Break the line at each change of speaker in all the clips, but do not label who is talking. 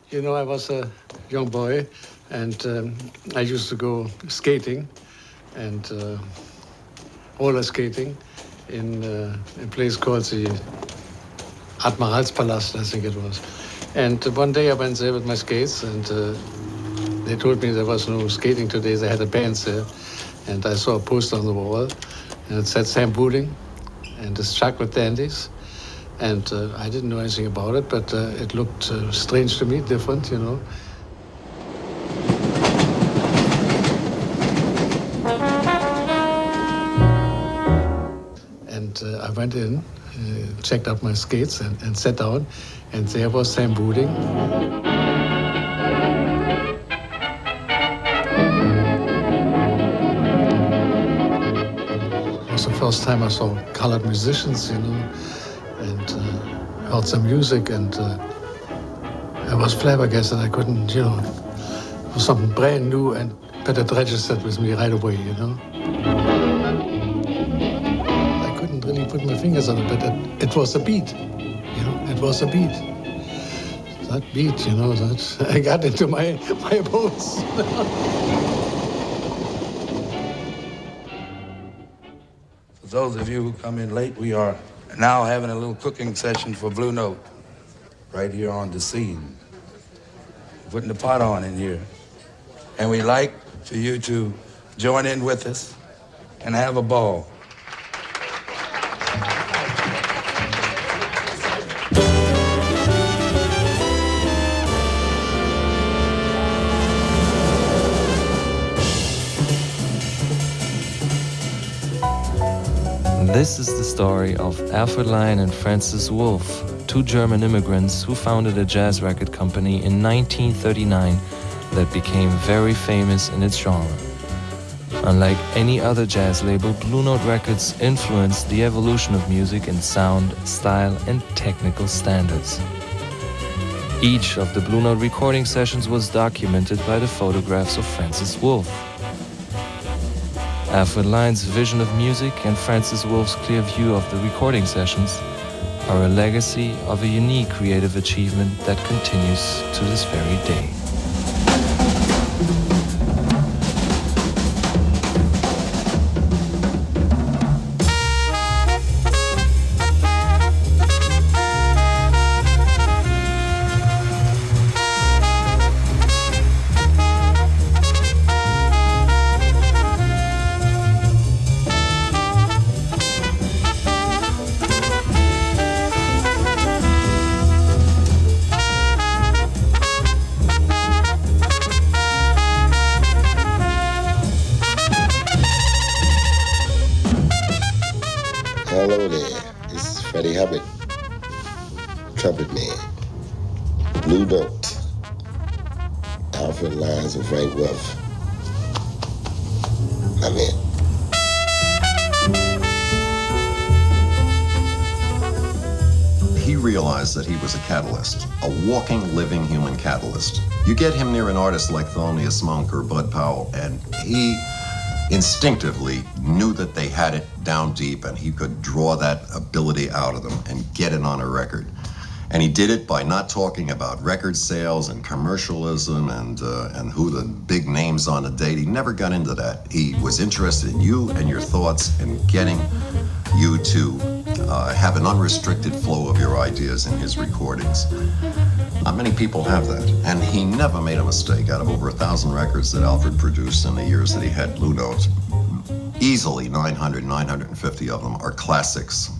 You know, I was a young boy, and I used to go skating and roller skating in a place called the Admiralspalast, I think it was. And one day I went there with my skates, and they told me there was no skating today. They had a band there, and I saw a poster on the wall, and it said Sam Booding and his chocolate dandies. And I didn't know anything about it, but it looked strange to me, different, you know. And I went in, checked out my skates, and sat down, and there was Sam Booding. It was the first time I saw colored musicians, you know, and heard some music, and I was flabbergasted. I couldn't, you know, it was something brand new, but it registered with me right away, you know. I couldn't really put my fingers on it, but it was a beat, you know, it was a beat. That beat, you know, that I got into my bones.
For those of you who come in late, we are now having a little cooking session for Blue Note right here on the scene. Putting the pot on in here. And we'd like for you to join in with us and have a ball.
This is the story of Alfred Lion and Francis Wolff, two German immigrants who founded a jazz record company in 1939 that became very famous in its genre. Unlike any other jazz label, Blue Note Records influenced the evolution of music in sound, style, and technical standards. Each of the Blue Note recording sessions was documented by the photographs of Francis Wolff. Alfred Lion's vision of music and Francis Wolff's clear view of the recording sessions are a legacy of a unique creative achievement that continues to this very day.
Hello there, this is Freddie Hubbard, trumpet man. Blue Note, Alfred Lion and Frank Wolff. I'm in.
He realized that he was a catalyst, a walking, living human catalyst. You get him near an artist like Thelonious Monk or Bud Powell, and he instinctively knew that they had it down deep and he could draw that ability out of them and get it on a record. And he did it by not talking about record sales and commercialism and who the big names on the date. He never got into that. He was interested in you and your thoughts and getting you to have an unrestricted flow of your ideas in his recordings. Not many people have that. And he never made a mistake. Out of over 1,000 records that Alfred produced in the years that he had Blue Note, easily 900, 950 of them are classics.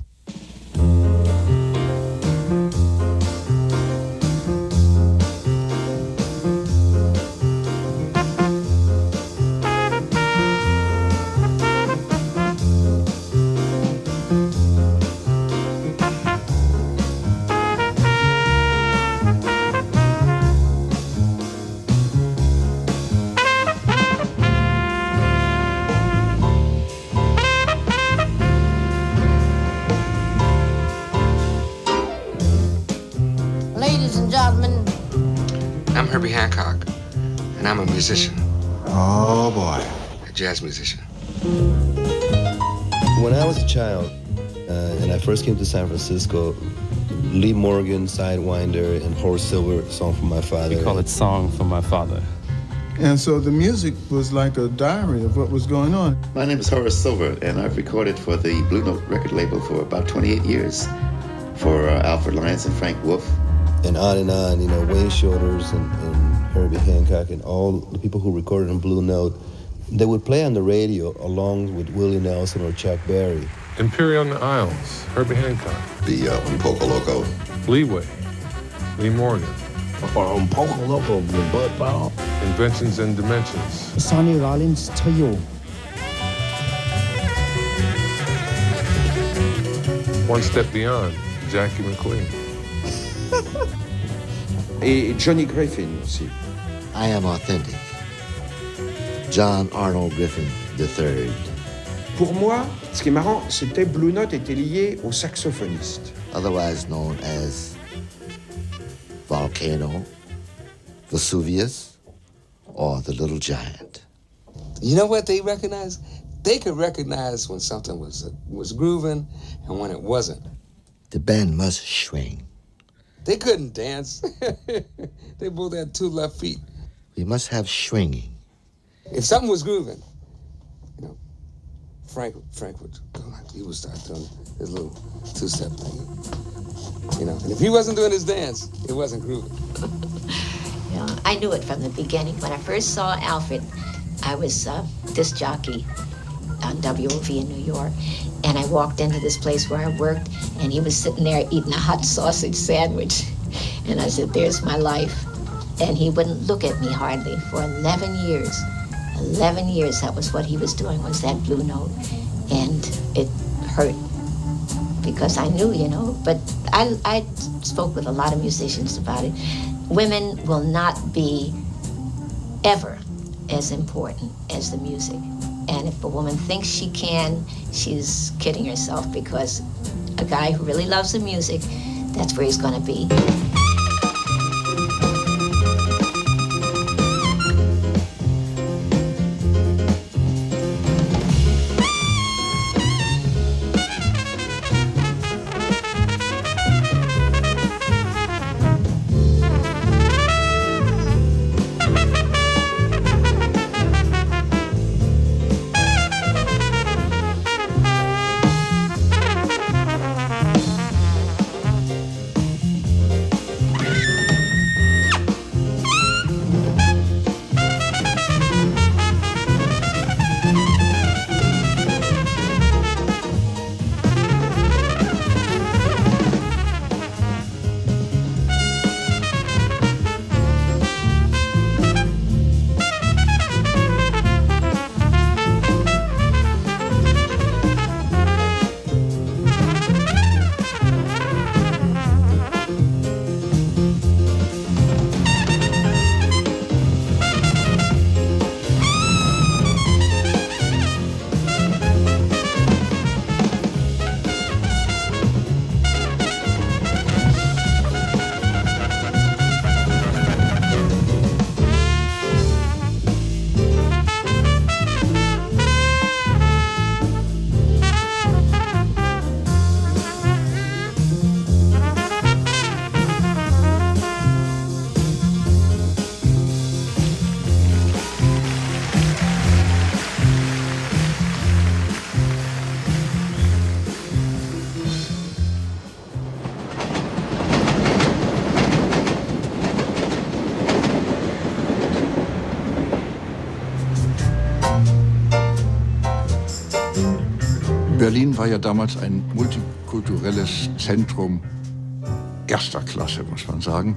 I'm Herbie Hancock, and I'm a musician.
Oh, boy.
A jazz musician.
When I was a child, and I first came to San Francisco, Lee Morgan, Sidewinder, and Horace Silver, Song for My Father.
We call it Song for My Father.
And so the music was like a diary of what was going on.
My name is Horace Silver, and I've recorded for the Blue Note record label for about 28 years for Alfred Lion and Frank Wolff.
And on, you know, Wayne Shorters and Herbie Hancock and all the people who recorded on Blue Note, they would play on the radio along with Willie Nelson or Chuck Berry.
Imperial on the Isles, Herbie Hancock.
The Un Poco Loco.
Leeway, Lee Morgan.
Un Poco Loco with Bud Powell.
Inventions and Dimensions.
Sonny Rollins Trio.
One Step Beyond, Jackie McLean.
Et Johnny Griffin aussi.
I Am Authentic, John Arnold Griffin III.
Pour moi, ce qui est marrant, c'était Blue Note était lié au saxophoniste.
Otherwise known as Volcano, Vesuvius, or the Little Giant.
You know what they recognize? They could recognize when something was grooving and when it wasn't.
The band must swing.
They couldn't dance. They both had two left feet.
We must have swinging.
If something was grooving, you know, Frank would go like, he would start doing his little two-step thing. You know, and if he wasn't doing his dance, it wasn't grooving.
You know, I knew it from the beginning. When I first saw Alfred, I was disc jockey on WOV in New York, and I walked into this place where I worked, and he was sitting there eating a hot sausage sandwich, and I said, "There's my life." And he wouldn't look at me hardly for 11 years. 11 years, that was what he was doing, was that Blue Note, and it hurt because I knew, you know, but I spoke with a lot of musicians about it. Women will not be ever as important as the music. And if a woman thinks she can, she's kidding herself, because a guy who really loves the music, that's where he's gonna be.
Berlin war ja damals ein multikulturelles Zentrum erster Klasse, muss man sagen.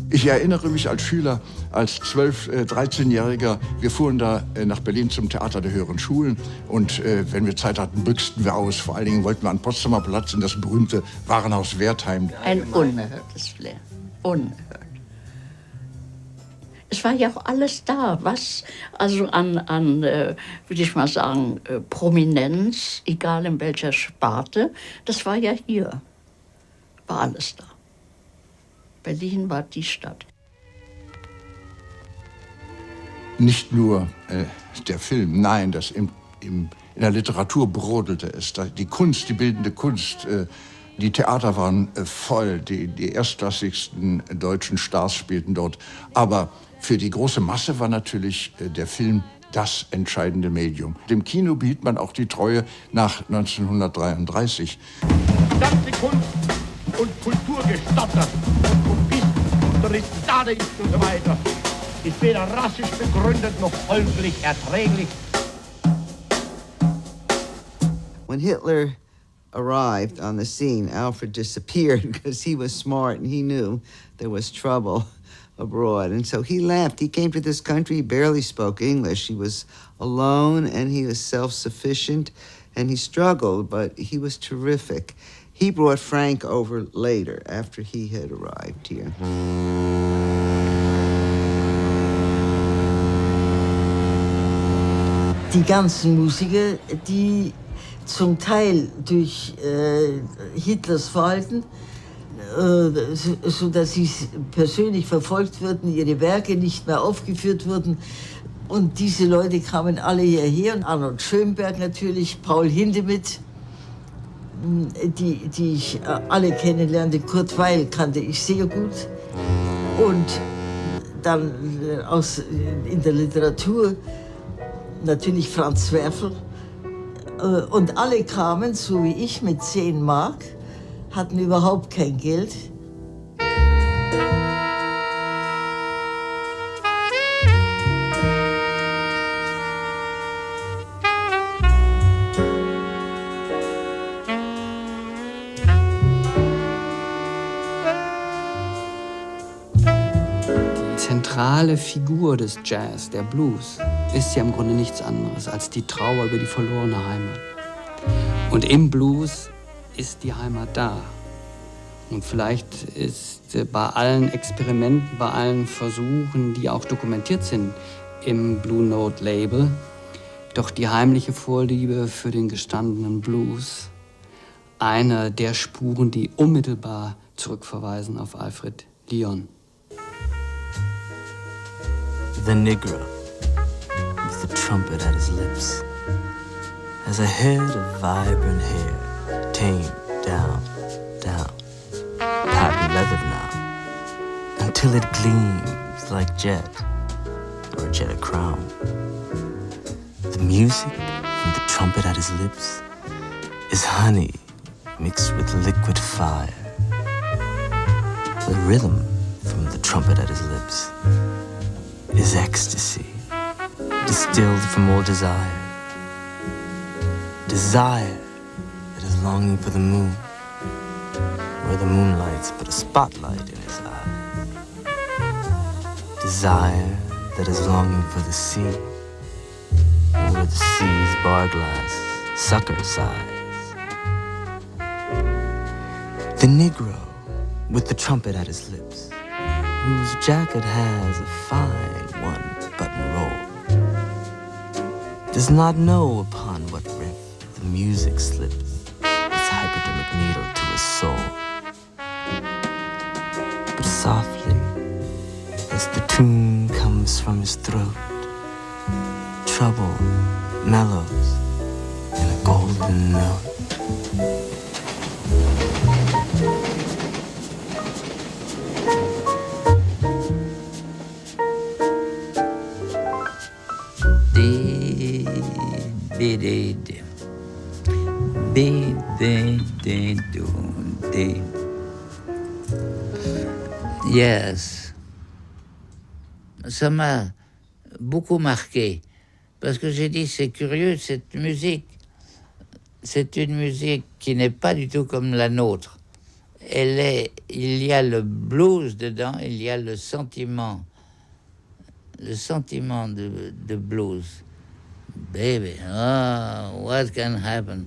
Ich erinnere mich als Schüler, als 13-Jähriger, wir fuhren da nach Berlin zum Theater der höheren Schulen und wenn wir Zeit hatten, büchsten wir aus. Vor allen Dingen wollten wir am Potsdamer Platz in das berühmte Warenhaus Wertheim.
Ein unerhörtes Flair, unerhört. Es war ja auch alles da, was also an würde ich mal sagen, Prominenz, egal in welcher Sparte, das war ja hier, war alles da. Berlin war die Stadt.
Nicht nur der Film, nein, in der Literatur brodelte es. Die Kunst, die bildende Kunst, Die Theater waren voll, die erstklassigsten deutschen Stars spielten dort. Aber für die große Masse war natürlich der Film das entscheidende Medium. Dem Kino behielt man auch die Treue nach 1933.
Ganze Kunst und Kultur gestottert und Unterricht, Stadedienst und so weiter ist weder rassisch begründet noch folglich erträglich.
When Hitler arrived on the scene, Alfred disappeared because he was smart and he knew there was trouble abroad. And so he left. He came to this country, he barely spoke English. He was alone and he was self-sufficient and he struggled, but he was terrific. He brought Frank over later, after he had arrived here.
Die ganzen Musiker, die zum Teil durch Hitlers Verhalten, so dass sie persönlich verfolgt wurden, ihre Werke nicht mehr aufgeführt wurden. Und diese Leute kamen alle hierher. Und Arnold Schönberg natürlich, Paul Hindemith, die ich alle kennenlernte. Kurt Weil kannte ich sehr gut. Und dann in der Literatur natürlich Franz Werfel. Und alle kamen, so wie ich, mit 10 Mark, hatten überhaupt kein Geld.
Die zentrale Figur des Jazz, der Blues, ist ja im Grunde nichts anderes als die Trauer über die verlorene Heimat. Und im Blues ist die Heimat da. Und vielleicht ist bei allen Experimenten, bei allen Versuchen, die auch dokumentiert sind im Blue Note Label, doch die heimliche Vorliebe für den gestandenen Blues eine der Spuren, die unmittelbar zurückverweisen auf Alfred Lion.
The Negro, with the trumpet at his lips, has a head of vibrant hair, tamed down, patent leathered now, until it gleams like jet, or a jet of crown. The music from the trumpet at his lips is honey mixed with liquid fire. The rhythm from the trumpet at his lips is ecstasy, distilled from all desire. Desire that is longing for the moon, where the moonlight's but a spotlight in his eye. Desire that is longing for the sea, where the sea's bar glass sucker sighs. The Negro with the trumpet at his lips, whose jacket has a fine one-button roll, does not know upon what riff the music slips its hypodermic needle to his soul. But softly, as the tune comes from his throat, trouble mellows in a golden note.
Yes. Ça m'a beaucoup marqué parce que j'ai dit c'est curieux, cette musique, c'est une musique qui n'est pas du tout comme la nôtre. Il y a le blues dedans, il y a le sentiment de blues. Baby, oh, what can happen?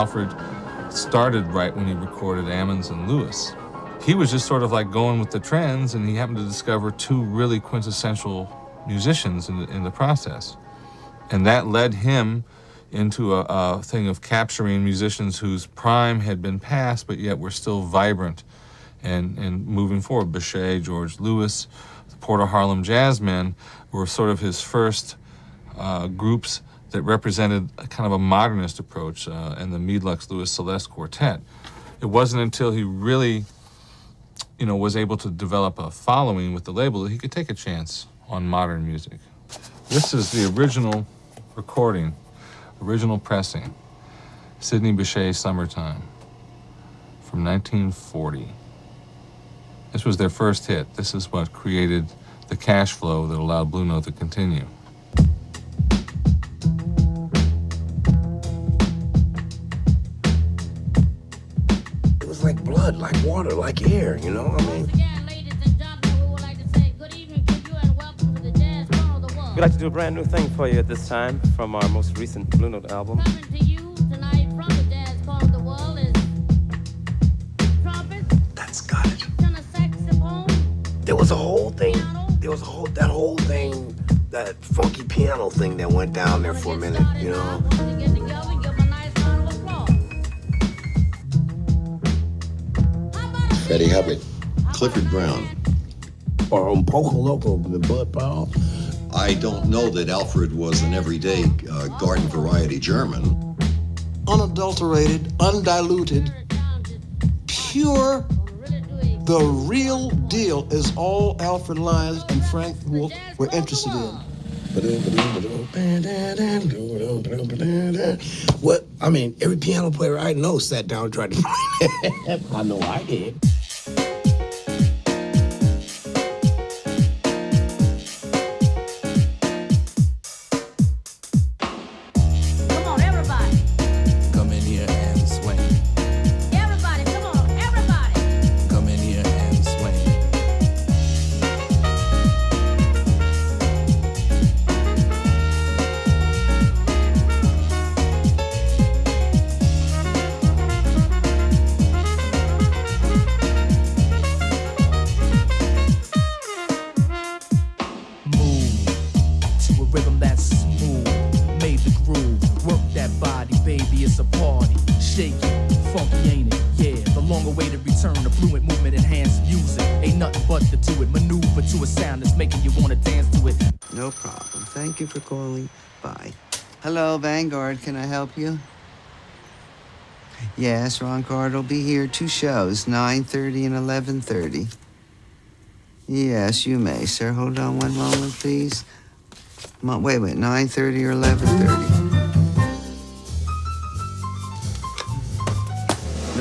Alfred started right when he recorded Ammons and Lewis. He was just sort of like going with the trends, and he happened to discover two really quintessential musicians in the process. And that led him into a thing of capturing musicians whose prime had been past, but yet were still vibrant and moving forward. Bechet, George Lewis, the Port of Harlem Jazzmen were sort of his first groups that represented a kind of a modernist approach, and the Meade, Lux, Lewis, Celeste Quartet. It wasn't until he really, was able to develop a following with the label that he could take a chance on modern music. This is the original recording, original pressing, Sidney Bechet, Summertime, from 1940. This was their first hit. This is what created the cash flow that allowed Blue Note to continue.
It was like blood, like water, like air, I mean.
We'd like to do a brand new thing for you at this time from our most recent Blue Note album.
Coming to you tonight from the jazz part of the world is trumpet.
That's got it.
Tenor saxophone.
There was a whole thing. That whole thing, that funky piano thing that went down there for a minute,
Freddie Hubbard.
Clifford Brown.
Or Poco Loco, the Bud Powell.
I don't know that Alfred was an everyday garden variety German.
Unadulterated, undiluted, pure, the real deal is all Alfred Lion and Frank Wolff were interested in.
What? I mean, every piano player I know sat down and tried to play that. I know I did.
Thank you for calling. Bye. Hello, Vanguard. Can I help you? Yes, Ron Card will be here. 2 shows, 9:30 and 11:30. Yes, you may, sir. Hold on one moment, please. Wait, 9:30 or 11:30?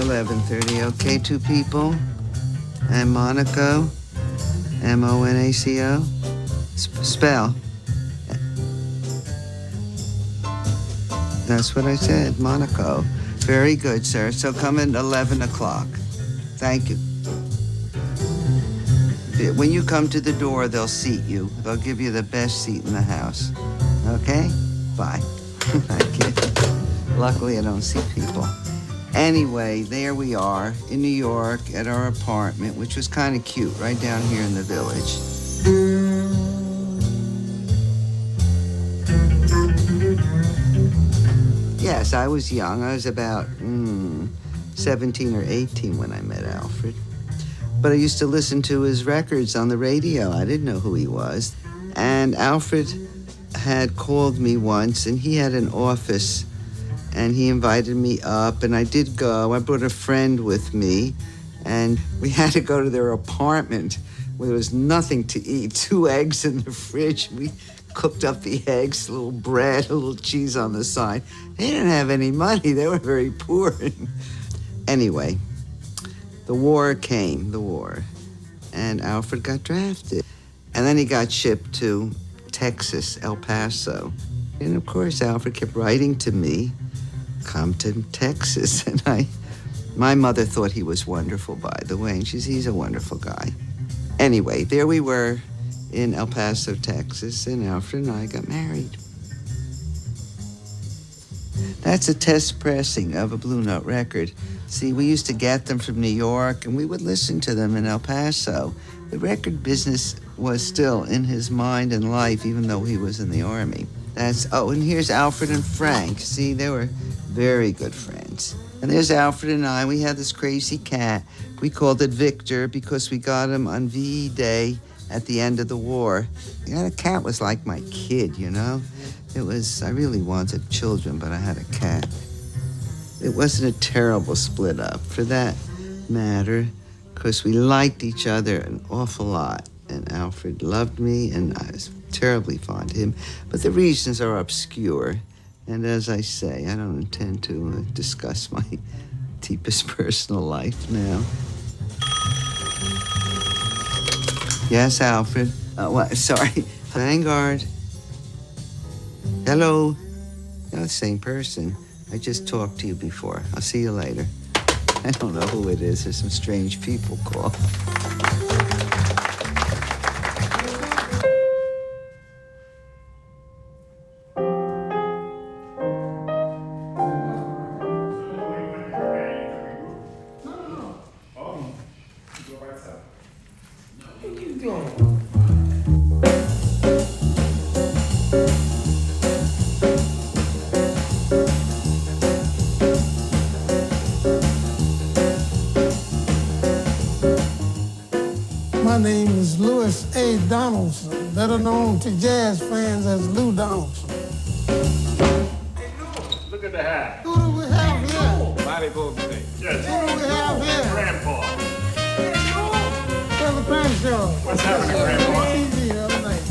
11:30. Okay, 2 people. And Monaco. Monaco. Spell. That's what I said, Monaco. Very good, sir. So come at 11 o'clock. Thank you. When you come to the door, they'll seat you. They'll give you the best seat in the house. Okay? Bye. Thank you. Luckily, I don't see people. Anyway, there we are in New York at our apartment, which was kind of cute, right down here in the village. Yes, I was young. I was about 17 or 18 when I met Alfred. But I used to listen to his records on the radio. I didn't know who he was. And Alfred had called me once, and he had an office, and he invited me up, and I did go. I brought a friend with me, and we had to go to their apartment where there was nothing to eat. 2 eggs in the fridge. We cooked up the eggs, a little bread, a little cheese on the side. They didn't have any money. They were very poor. Anyway, the war came, and Alfred got drafted. And then he got shipped to Texas, El Paso. And of course, Alfred kept writing to me, come to Texas. And my mother thought he was wonderful, by the way, and he's a wonderful guy. Anyway, there we were in El Paso, Texas, and Alfred and I got married. That's a test pressing of a Blue Note record. See, we used to get them from New York, and we would listen to them in El Paso. The record business was still in his mind and life, even though he was in the Army. And here's Alfred and Frank. See, they were very good friends. And there's Alfred and I. We had this crazy cat. We called it Victor because we got him on VE Day at the end of the war. The cat was like my kid, you know? I really wanted children, but I had a cat. It wasn't a terrible split up, for that matter, because we liked each other an awful lot. And Alfred loved me, and I was terribly fond of him. But the reasons are obscure. And as I say, I don't intend to discuss my deepest personal life now. Yes, Alfred. Sorry. Vanguard. Hello. You're the same person. I just talked to you before. I'll see you later. I don't know who it is. There's some strange people call.
Donaldson, better known to jazz fans as Lou Donaldson.
Hey, Lou, look at the hat.
Who do we have here?
Mighty Boogie. Yes.
Who do we have here?
Grandpa.
Tell the grandchild.
What's happening, Grandpa?
TV the other night.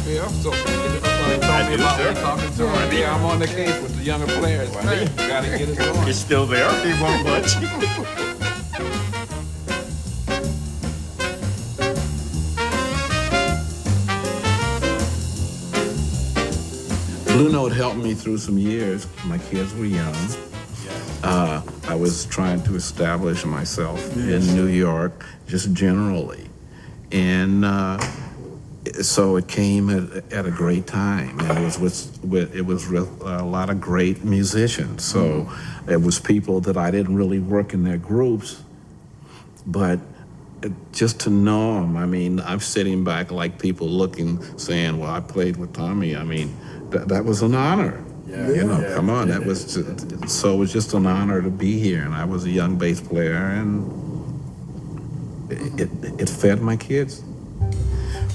Yeah, I'm so told me about me talking to her. Yeah, I'm on the case with the younger players. Right. Gotta get it going.
He's still there. He won't budge.
Blue Note helped me through some years. My kids were young. I was trying to establish myself in New York, just generally. And so it came at a great time. And it was with a lot of great musicians. So it was people that I didn't really work in their groups, but just to know them, I mean, I'm sitting back like people looking, saying, well, I played with Tommy. I mean, that was an honor. Come on, that was so it was just an honor to be here. And I was a young bass player, and it fed my kids.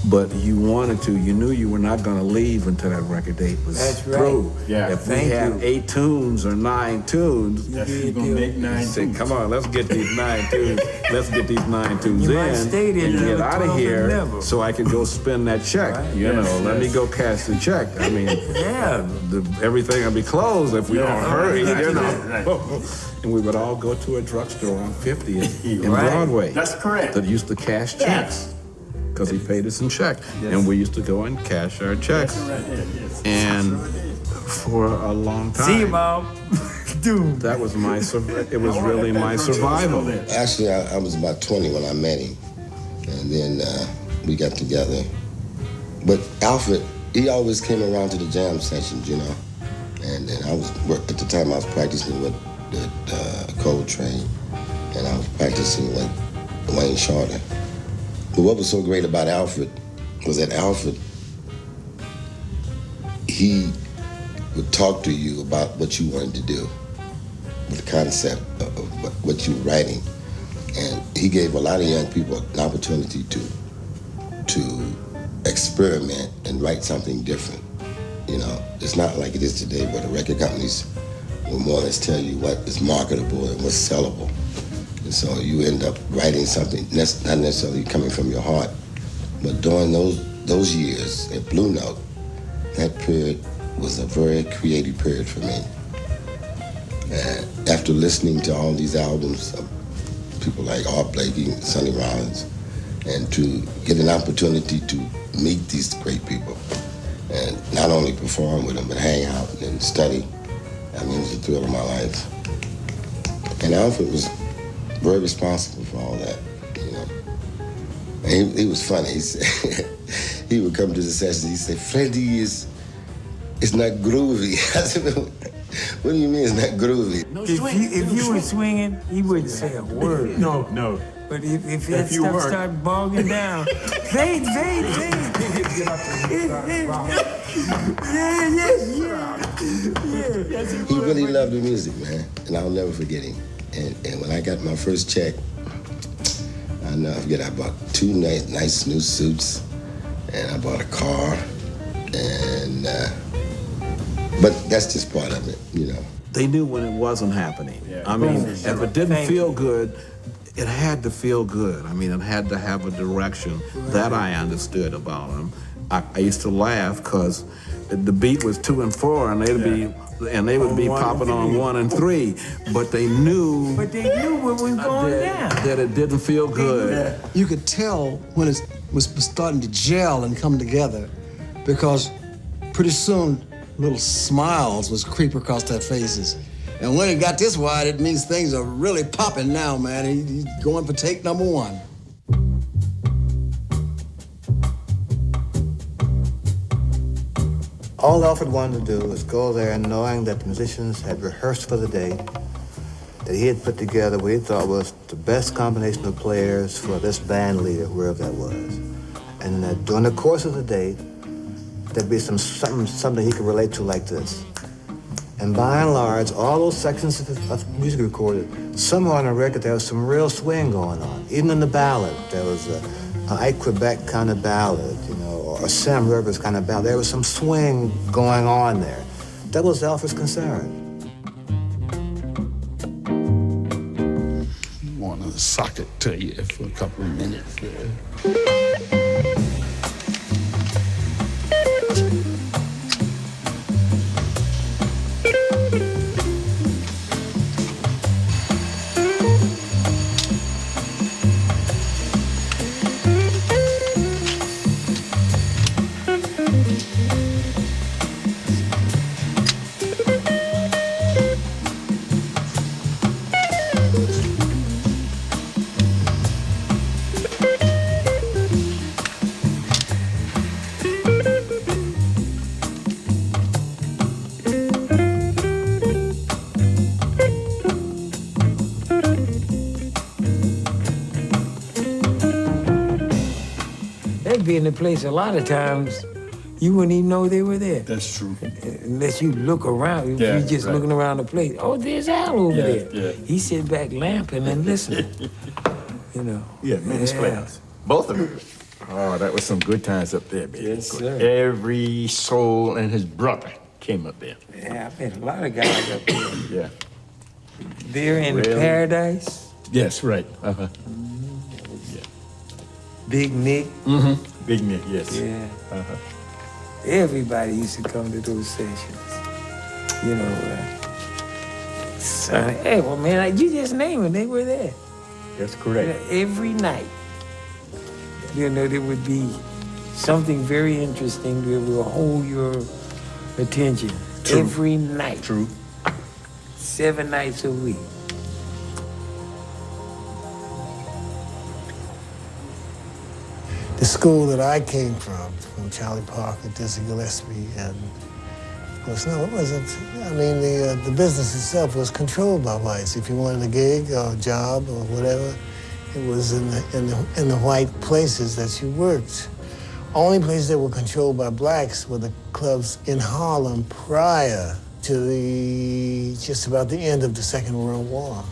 But you knew you were not going to leave until that record date was through.
Yeah.
If we had 8 tunes or 9 tunes,
you're going to make 9 tunes.
Come on, let's get these 9 tunes. Let's get these 9 tunes
You
in
might stay there
and get out of here
never.
so I can go spend that check.
Right.
Let me go cash the check. I mean, everything will be closed if we don't hurry. And we would all go to a drugstore on 50th in Broadway.
That's correct.
That used to cash checks. Because he paid us in check. Yes. And we used to go and cash our checks. And for a long time.
See you, Mom. Dude.
That was it was really my survival.
Actually, I was about 20 when I met him. And then we got together. But Alfred, he always came around to the jam sessions, And then at the time I was practicing with Coltrane. And I was practicing with Wayne Shorter. But what was so great about Alfred was that he would talk to you about what you wanted to do, with the concept of what you were writing. And he gave a lot of young people an opportunity to experiment and write something different. It's not like it is today where the record companies will more or less tell you what is marketable and what's sellable. And so you end up writing something not necessarily coming from your heart. But during those years at Blue Note, that period was a very creative period for me. And after listening to all these albums of people like Blakey and Sonny Rollins, and to get an opportunity to meet these great people, and not only perform with them, but hang out and study, it was a thrill of my life. And Alfred was very responsible for all that, And he was funny. He said, he would come to the session, he'd say, Freddie it's not groovy. I said, What do you mean it's not groovy?
If you were swinging, he wouldn't say a word.
No.
But if that stuff started bogging down, fade.
He really loved the music, man, and I'll never forget him. And when I got my first check, I bought 2 nice new suits, and I bought a car, and but that's just part of it, you know.
They knew when it wasn't happening.
Yeah.
I mean, if it didn't feel good, it had to feel good. I mean, it had to have a direction. That I understood about them. I used to laugh because the beat was 2 and 4, and they would be popping on 1 and 3, but they knew.
But they knew what was going down.
That it didn't feel good.
You could tell when it was starting to gel and come together, because pretty soon little smiles was creep across their faces. And when it got this wide, it means things are really popping now, man. He's going for take number 1.
All Alfred wanted to do was go there knowing that the musicians had rehearsed for the day, that he had put together what he thought was the best combination of players for this band leader, wherever that was. And that during the course of the day, there'd be something he could relate to like this. And by and large, all those sections of music recorded, somewhere on the record there was some real swing going on. Even in the ballad, there was a Ike Quebec kind of ballad, you know, or a Sam Rivers kind of ballad. There was some swing going on there. That was Alfred's concern.
I want to sock it to you for a couple of minutes.
Be in the place a lot of times, you wouldn't even know they were there.
That's true.
Unless you look around,
Yeah,
you're just looking around the place. Oh, there's Al over there.
Yeah.
He sit back lamping and listening. You know.
Yeah, many players. Both of them. Oh, that was some good times up there, man.
Yes, sir.
Every soul and his brother came up there.
Yeah, I've met a lot of guys up there.
Yeah.
They're in the Paradise.
Yes, right. Uh-huh.
Big Nick.
Mm-hmm. Big Nick, yes.
Yeah.
Uh-huh.
Everybody used to come to those sessions. You know, son, hey, well, man, you just named them. They were there.
That's correct.
Every night. You know, there would be something very interesting that will hold your attention.
True.
Every night.
True.
7 nights a week.
The school that I came from Charlie Parker, Dizzy Gillespie, and of course, no, it wasn't. I mean, the business itself was controlled by whites. If you wanted a gig or a job or whatever, it was in the white places that you worked. Only places that were controlled by blacks were the clubs in Harlem prior to just about the end of the Second World War,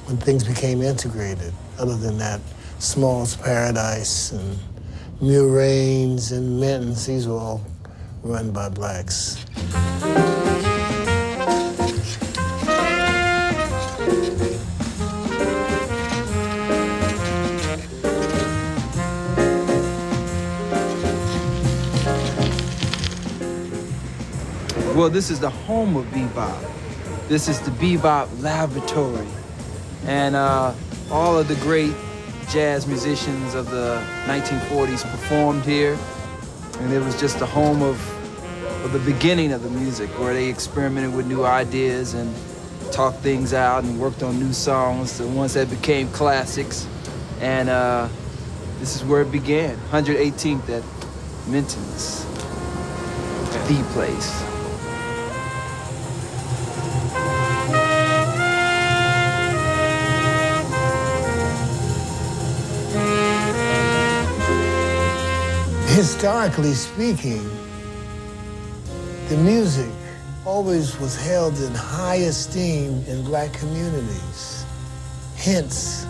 when things became integrated. Other than that, Small's Paradise and Murraynes and Minton's, these were all run by blacks.
Well, this is the home of bebop. This is the Bebop Laboratory. And all of the great jazz musicians of the 1940s performed here. And it was just the home of the beginning of the music, where they experimented with new ideas and talked things out and worked on new songs, the ones that became classics. And this is where it began, 118th at Minton's, the place.
Historically speaking, the music always was held in high esteem in black communities. Hence,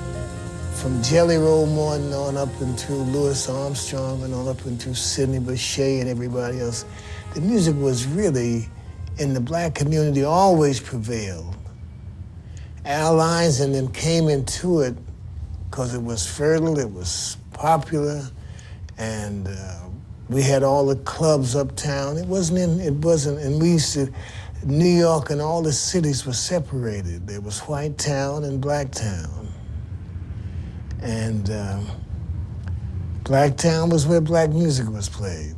from Jelly Roll Morton on up into Louis Armstrong and on up into Sidney Bechet and everybody else, the music was really, in the black community, always prevailed. Al Lyons and them came into it because it was fertile, it was popular, and we had all the clubs uptown. And we used to, New York and all the cities were separated. There was White Town and Black Town. And Black Town was where black music was played.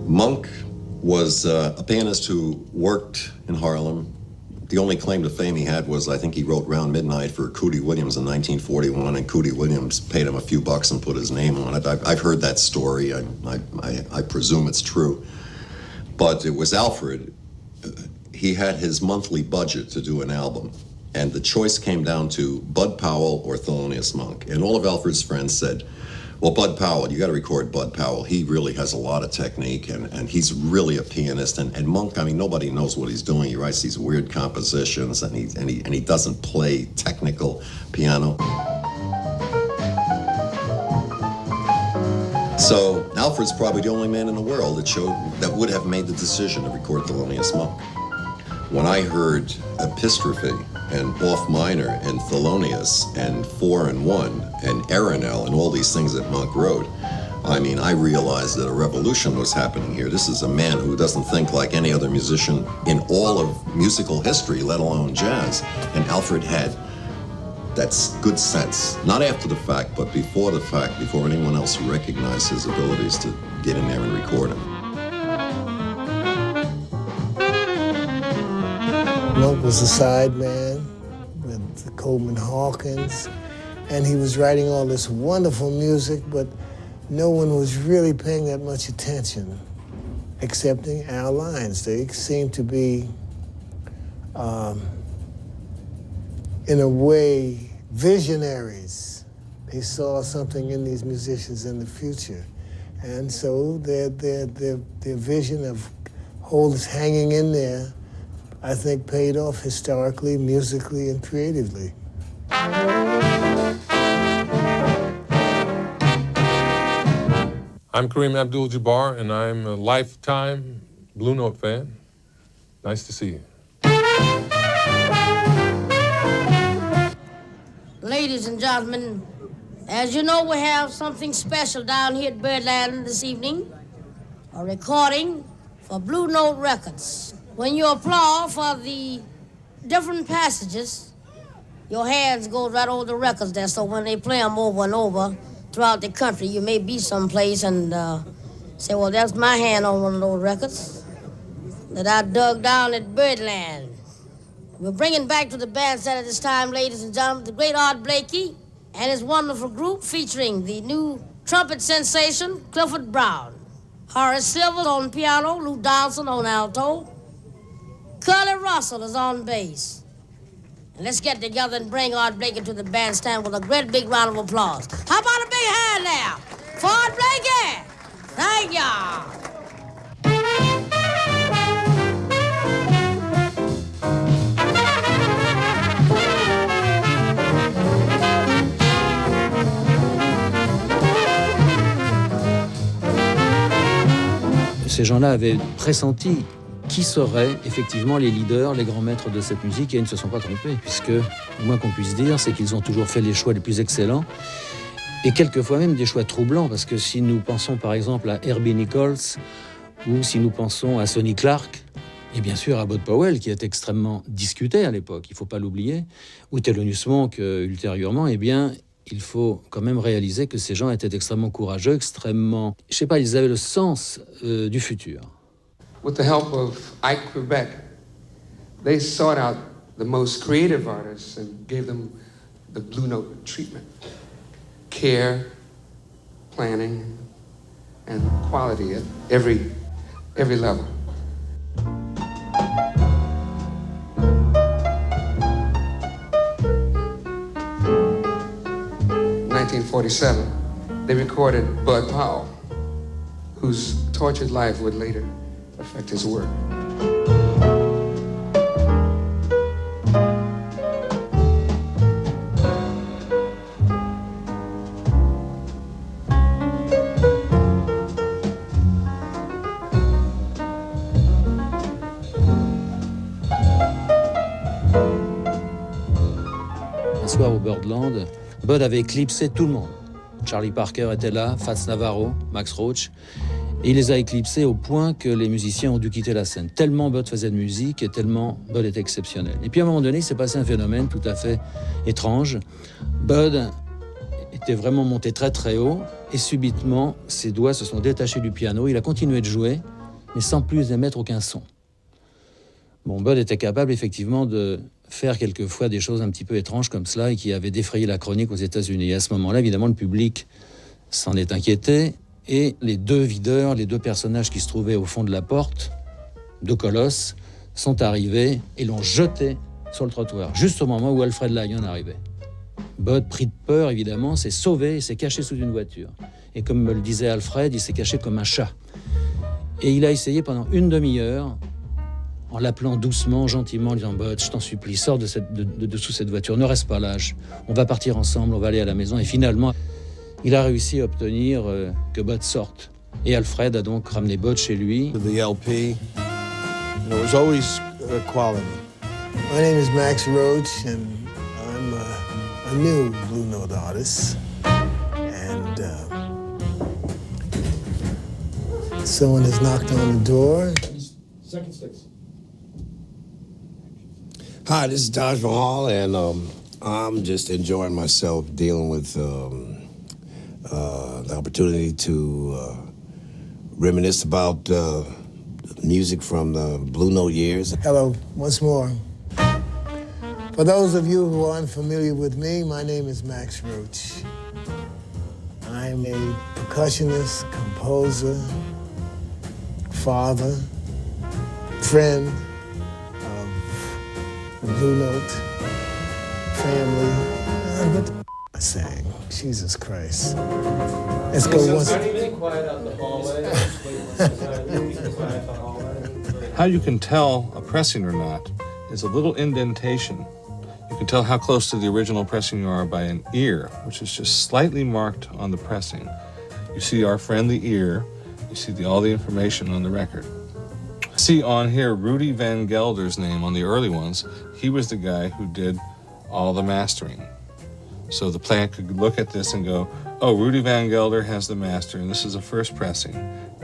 Monk was a pianist who worked in Harlem. The only claim to fame he had was, I think he wrote Round Midnight for Cootie Williams in 1941, and Cootie Williams paid him a few bucks and put his name on it. I've heard that story. I presume it's true. But it was Alfred. He had his monthly budget to do an album, and the choice came down to Bud Powell or Thelonious Monk. And all of Alfred's friends said, well, Bud Powell, you got to record Bud Powell. He really has a lot of technique, and he's really a pianist. And Monk, I mean, nobody knows what he's doing. He writes these weird compositions, and he doesn't play technical piano. So Alfred's probably the only man in the world that would have made the decision to record Thelonious Monk. When I heard Epistrophe and Off Minor and Thelonious and 4-in-1 and Arenelle and all these things that Monk wrote, I mean, I realized that a revolution was happening here. This is a man who doesn't think like any other musician in all of musical history, let alone jazz. And Alfred had that good sense, not after the fact, but before the fact, before anyone else recognized his abilities to get in there and record him.
Monk was a sideman with Coleman Hawkins, and he was writing all this wonderful music, but no one was really paying that much attention, excepting Al Lyons. They seemed to be, in a way, visionaries. They saw something in these musicians in the future. And so their vision of hanging in there, I think, paid off historically, musically, and creatively.
I'm Kareem Abdul-Jabbar, and I'm a lifetime Blue Note fan. Nice to see you.
Ladies and gentlemen, as you know, we have something special down here at Birdland this evening, a recording for Blue Note Records. When you applaud for the different passages, your hands go right over the records there, so when they play them over and over throughout the country, you may be someplace and say, well, that's my hand on one of those records that I dug down at Birdland. We're bringing back to the bandstand at this time, ladies and gentlemen, the great Art Blakey and his wonderful group featuring the new trumpet sensation, Clifford Brown. Horace Silver on piano, Lou Donaldson on alto. Curly Russell is on bass. And let's get together and bring Art Blakey to the bandstand with a great big round of applause. How about a big hand now for Art Blakey? Thank y'all.
Ces gens-là avaient pressenti qui seraient effectivement les leaders, les grands maîtres de cette musique, et ils ne se sont pas trompés, puisque, le moins qu'on puisse dire, c'est qu'ils ont toujours fait les choix les plus excellents, et quelquefois même des choix troublants, parce que si nous pensons par exemple à Herbie Nichols ou si nous pensons à Sonny Clark, et bien sûr à Bud Powell, qui est extrêmement discuté à l'époque, il ne faut pas l'oublier, ou Thelonious Monk ultérieurement, eh bien, il faut quand même réaliser que ces gens étaient extrêmement courageux, extrêmement... Je ne sais pas, ils avaient le sens du futur.
With the help of Ike Quebec, they sought out the most creative artists and gave them the Blue Note treatment. Care, planning, and quality at every level. 1947, they recorded Bud Powell, whose tortured life would later affect his work.
Un soir au Birdland, Bud avait éclipsé tout le monde. Charlie Parker était là, Fats Navarro, Max Roach, et il les a éclipsés au point que les musiciens ont dû quitter la scène. Tellement Bud faisait de musique et tellement Bud était exceptionnel. Et puis à un moment donné, il s'est passé un phénomène tout à fait étrange. Bud était vraiment monté très très haut et subitement, ses doigts se sont détachés du piano. Il a continué de jouer, mais sans plus émettre aucun son. Bon, Bud était capable effectivement de faire quelquefois des choses un petit peu étranges comme cela et qui avaient défrayé la chronique aux États-Unis. Et à ce moment-là, évidemment, le public s'en est inquiété et les deux videurs, les deux personnages qui se trouvaient au fond de la porte, deux colosses, sont arrivés et l'ont jeté sur le trottoir, juste au moment où Alfred Lion arrivait. Bud, pris de peur, évidemment, s'est sauvé et s'est caché sous une voiture. Et comme me le disait Alfred, il s'est caché comme un chat. Et il a essayé pendant une demi-heure, en l'appelant doucement, gentiment, en disant « Bud, je t'en supplie, sors de dessous cette voiture, ne reste pas là, on va partir ensemble, on va aller à la maison. » Et finalement, il a réussi à obtenir que Bud sorte. Et Alfred a donc ramené Bud chez lui.
The LP, and it was always quality.
My name is Max Roach, and I'm a new Blue Note artist. And someone has knocked on the door.
Second sticks.
Hi, this is Taj Mahal, and I'm just enjoying myself dealing with the opportunity to reminisce about music from the Blue Note years.
Hello, once more. For those of you who are unfamiliar with me, my name is Max Roach. I'm a percussionist, composer, father, friend of the Blue Note family. What the I sang? Jesus Christ. Let's go once.
How you can tell a pressing or not is a little indentation. You can tell how close to the original pressing you are by an ear, which is just slightly marked on the pressing. You see our friend the ear, you see all the information on the record. See on here Rudy Van Gelder's name on the early ones. He was the guy who did all the mastering. So the plant could look at this and go, oh, Rudy Van Gelder has the master, and this is a first pressing.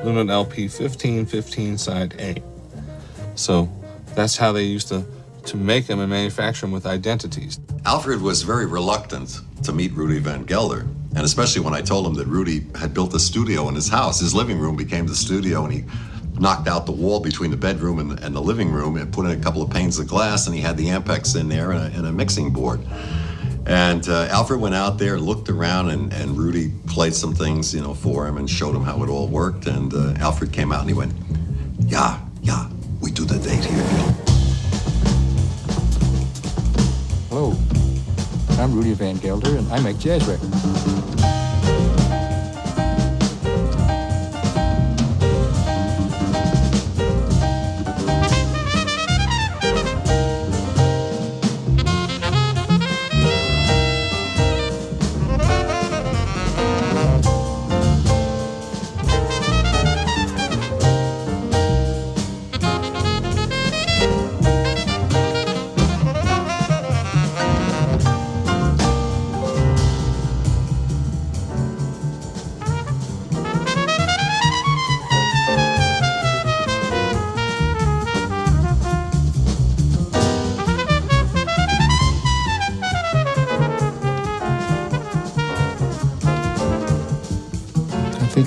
Blue Note LP 1515 side A. So that's how they used to make them and manufacture them with identities.
Alfred was very reluctant to meet Rudy Van Gelder, and especially when I told him that Rudy had built a studio in his house. His living room became the studio, and he knocked out the wall between the bedroom and the living room and put in a couple of panes of glass, and he had the Ampex in there and a mixing board. And Alfred went out there, looked around, and Rudy played some things, for him and showed him how it all worked. And Alfred came out and he went, yeah, we do the date here.
Hello, I'm Rudy Van Gelder, and I make jazz records.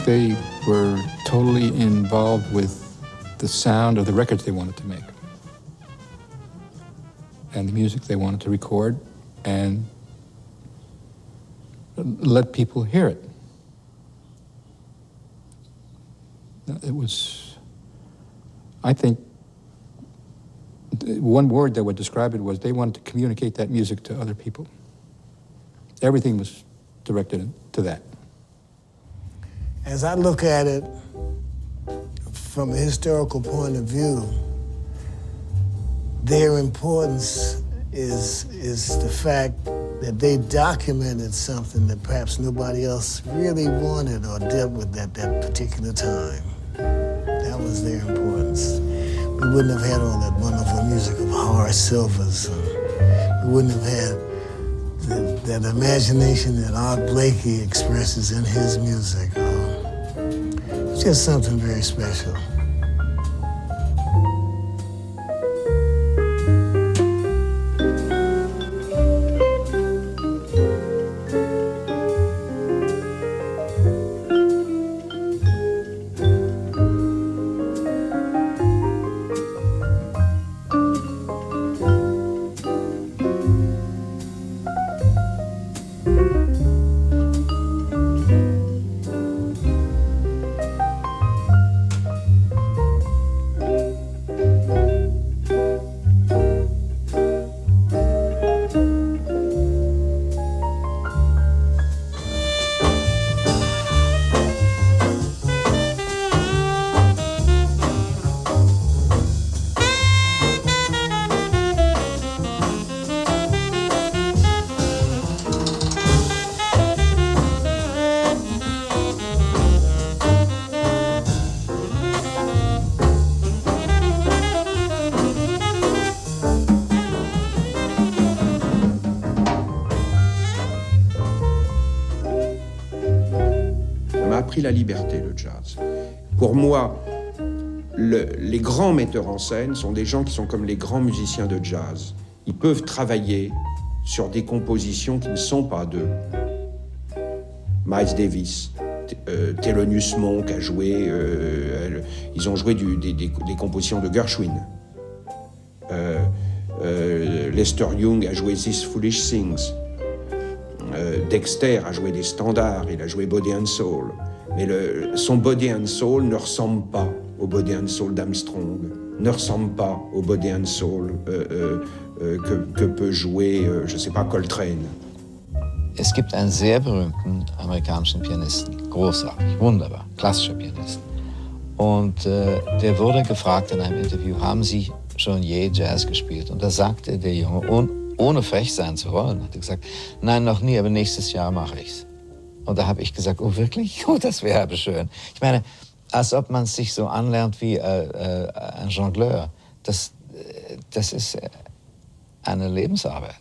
they were totally involved with the sound of the records they wanted to make and the music they wanted to record and let people hear it. It was, I think, one word that would describe it was they wanted to communicate that music to other people. Everything was directed to that.
As I look at it from a historical point of view, their importance is the fact that they documented something that perhaps nobody else really wanted or dealt with at that particular time. That was their importance. We wouldn't have had all that wonderful music of Horace Silver's. We wouldn't have had that imagination that Art Blakey expresses in his music. It's just something very special.
La liberté, le jazz. Pour moi, les grands metteurs en scène sont des gens qui sont comme les grands musiciens de jazz. Ils peuvent travailler sur des compositions qui ne sont pas d'eux. Miles Davis, Thelonious Monk a joué, ils ont joué des compositions de Gershwin. Lester Young a joué These Foolish Things. Dexter a joué des standards, il a joué Body and Soul. Mais son Body and Soul ne ressemble pas au Body and Soul d'Armstrong, ne ressemble pas au Body and Soul que peut jouer, je sais pas, Coltrane.
Es gibt einen sehr berühmten amerikanischen Pianisten, großartig, wunderbar, klassischer Pianist. Und der wurde gefragt in einem Interview, haben Sie schon je Jazz gespielt? Und da sagte der Junge, ohne frech sein zu wollen, hat er gesagt, nein, noch nie, aber nächstes Jahr mache ich's. Und da habe ich gesagt, oh wirklich? Oh, das wäre aber schön. Ich meine, als ob man sich so anlernt wie ein Jongleur. Das ist eine Lebensarbeit.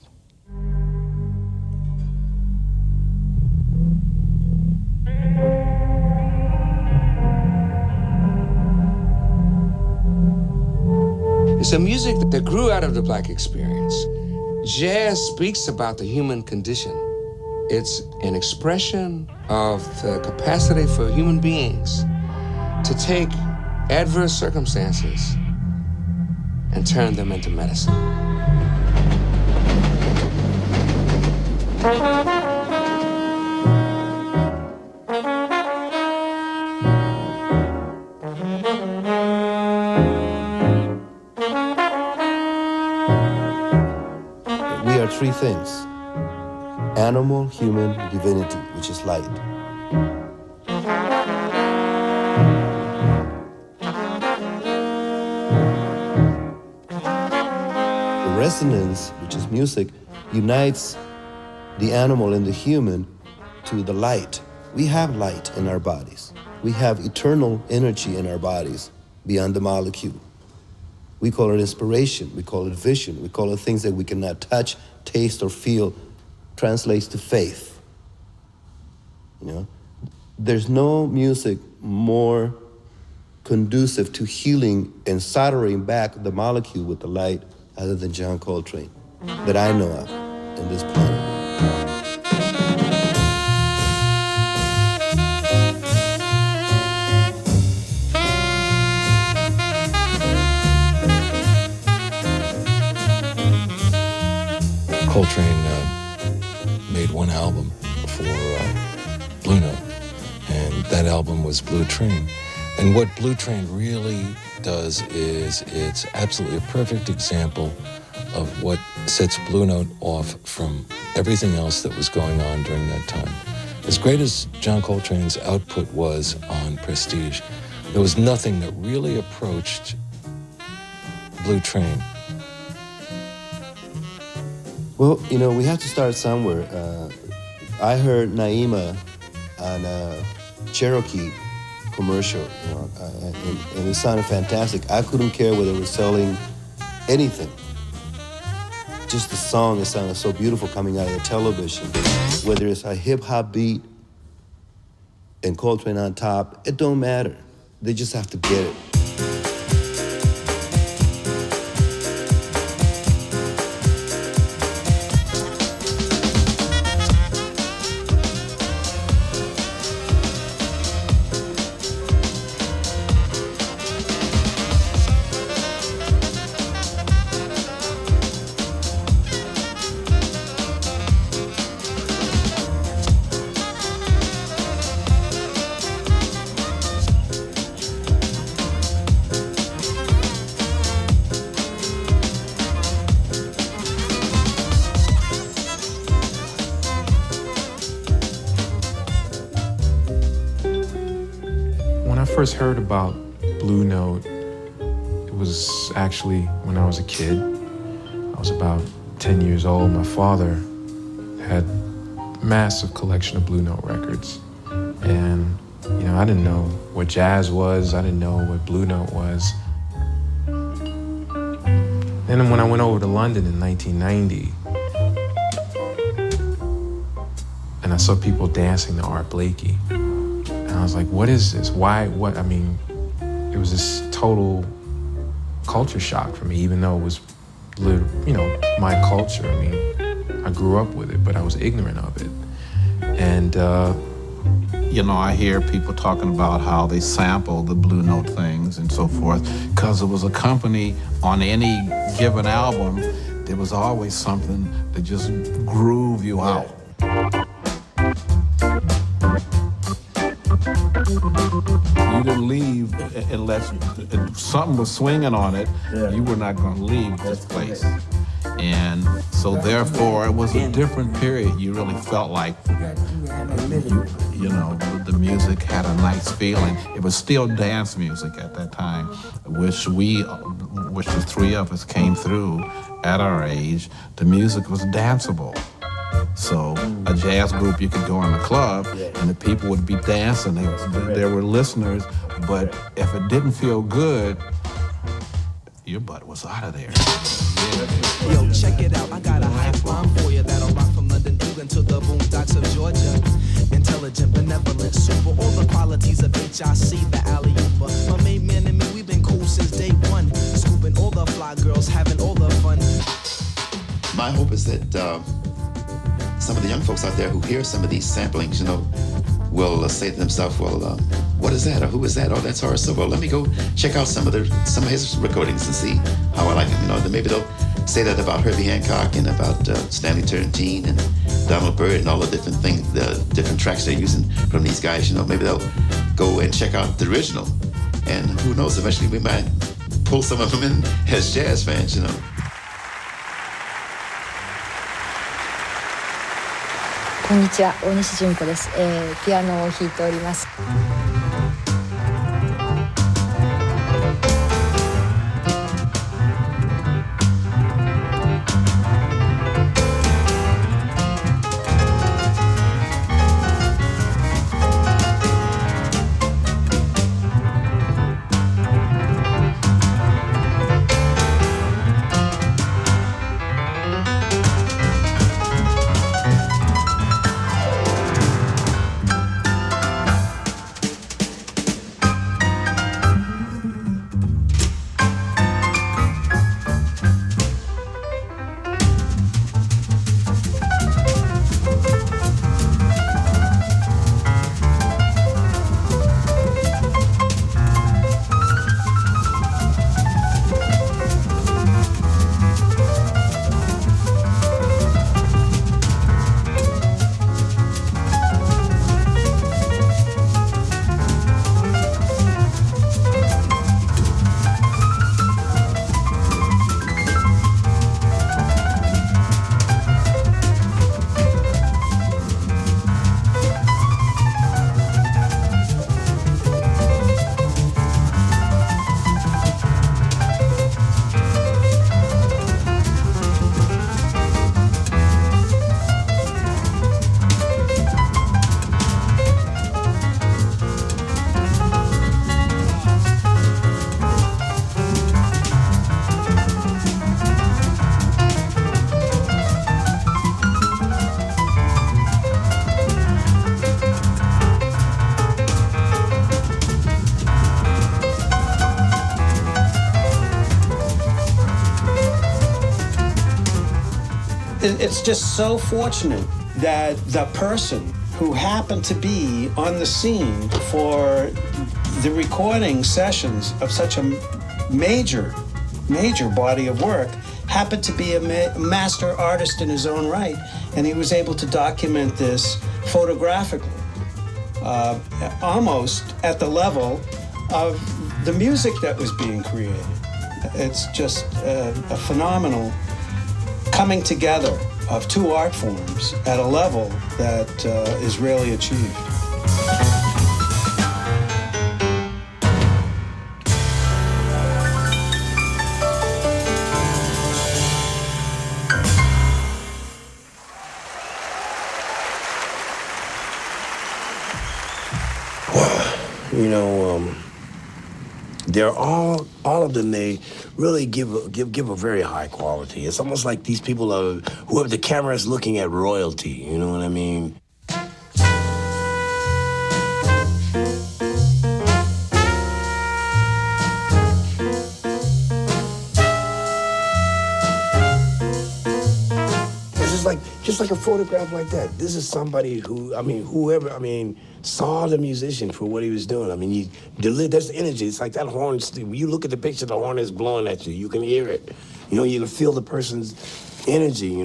It's a music that grew out of the Black experience. Jazz speaks about the human condition. It's an expression of the capacity for human beings to take adverse circumstances and turn them into medicine.
We are three things: animal, human, divinity, which is light. The resonance, which is music, unites the animal and the human to the light. We have light in our bodies. We have eternal energy in our bodies beyond the molecule. We call it inspiration, we call it vision, we call it things that we cannot touch, taste, or feel. Translates to faith. You know, there's no music more conducive to healing and soldering back the molecule with the light other than John Coltrane that I know of in this planet.
Coltrane made one album for Blue Note, and that album was Blue Train. And what Blue Train really does is it's absolutely a perfect example of what sets Blue Note off from everything else that was going on during that time. As great as John Coltrane's output was on Prestige, there was nothing that really approached Blue Train.
Well, you know, we have to start somewhere. I heard Naima on a Cherokee commercial, you know, and it sounded fantastic. I couldn't care whether it was selling anything. Just the song, it sounded so beautiful coming out of the television. Whether it's a hip-hop beat and Coltrane on top, it don't matter. They just have to get it.
First heard about Blue Note, it was actually when I was a kid. I was about 10 years old. My father had a massive collection of Blue Note records. And, you know, I didn't know what jazz was. I didn't know what Blue Note was. Then when I went over to London in 1990, and I saw people dancing to Art Blakey, and I was like, what is this? Why, what? I mean, it was this total culture shock for me, even though it was, you know, my culture. I mean, I grew up with it, but I was ignorant of it. And,
you know, I hear people talking about how they sample the Blue Note things and so forth, because it was a company on any given album, there was always something that just groove you out. You didn't leave unless something was swinging on it. Yeah. You were not going to leave this place. And so therefore, it was a different period. You really felt like, you know, the music had a nice feeling. It was still dance music at that time, which the three of us came through at our age. The music was danceable. So a jazz group, you could go in a club and the people would be dancing. There were listeners, but if it didn't feel good, your butt was out of there.
Yo, check it out. I got a hype rhyme for you that'll rock from London, England to the boondocks of Georgia. Intelligent, benevolent, super, all the qualities of HIC, the alley-ooper. My main man and me, we've been cool since day one. Scooping all the fly girls, having all the fun.
My hope is that some of the young folks out there who hear some of these samplings, you know, will say to themselves, well, what is that, or who is that? Oh, that's Horace Silver. Let me go check out some of his recordings and see how I like them. You know, then maybe they'll say that about Herbie Hancock and about Stanley Turrentine and Donald Byrd and all the different things, the different tracks they're using from these guys. You know, maybe they'll go and check out the original, and who knows? Eventually, we might pull some of them in as jazz fans. You know.
こんにちは、大西純子です。ピアノを弾いております。
it's just so fortunate that the person who happened to be on the scene for the recording sessions of such a major body of work happened to be a master artist in his own right, and he was able to document this photographically, almost at the level of the music that was being created. It's just a phenomenal coming together of two art forms at a level that is rarely achieved.
You know, they're all of them. They really give a very high quality. It's almost like these people are whoever the camera is looking at royalty. You know what I mean? Just like a photograph like that. This is somebody who, whoever, saw the musician for what he was doing. That's the energy. It's like that horn. When you look at the picture, the horn is blowing at you. You can hear it. You can feel the person's energy,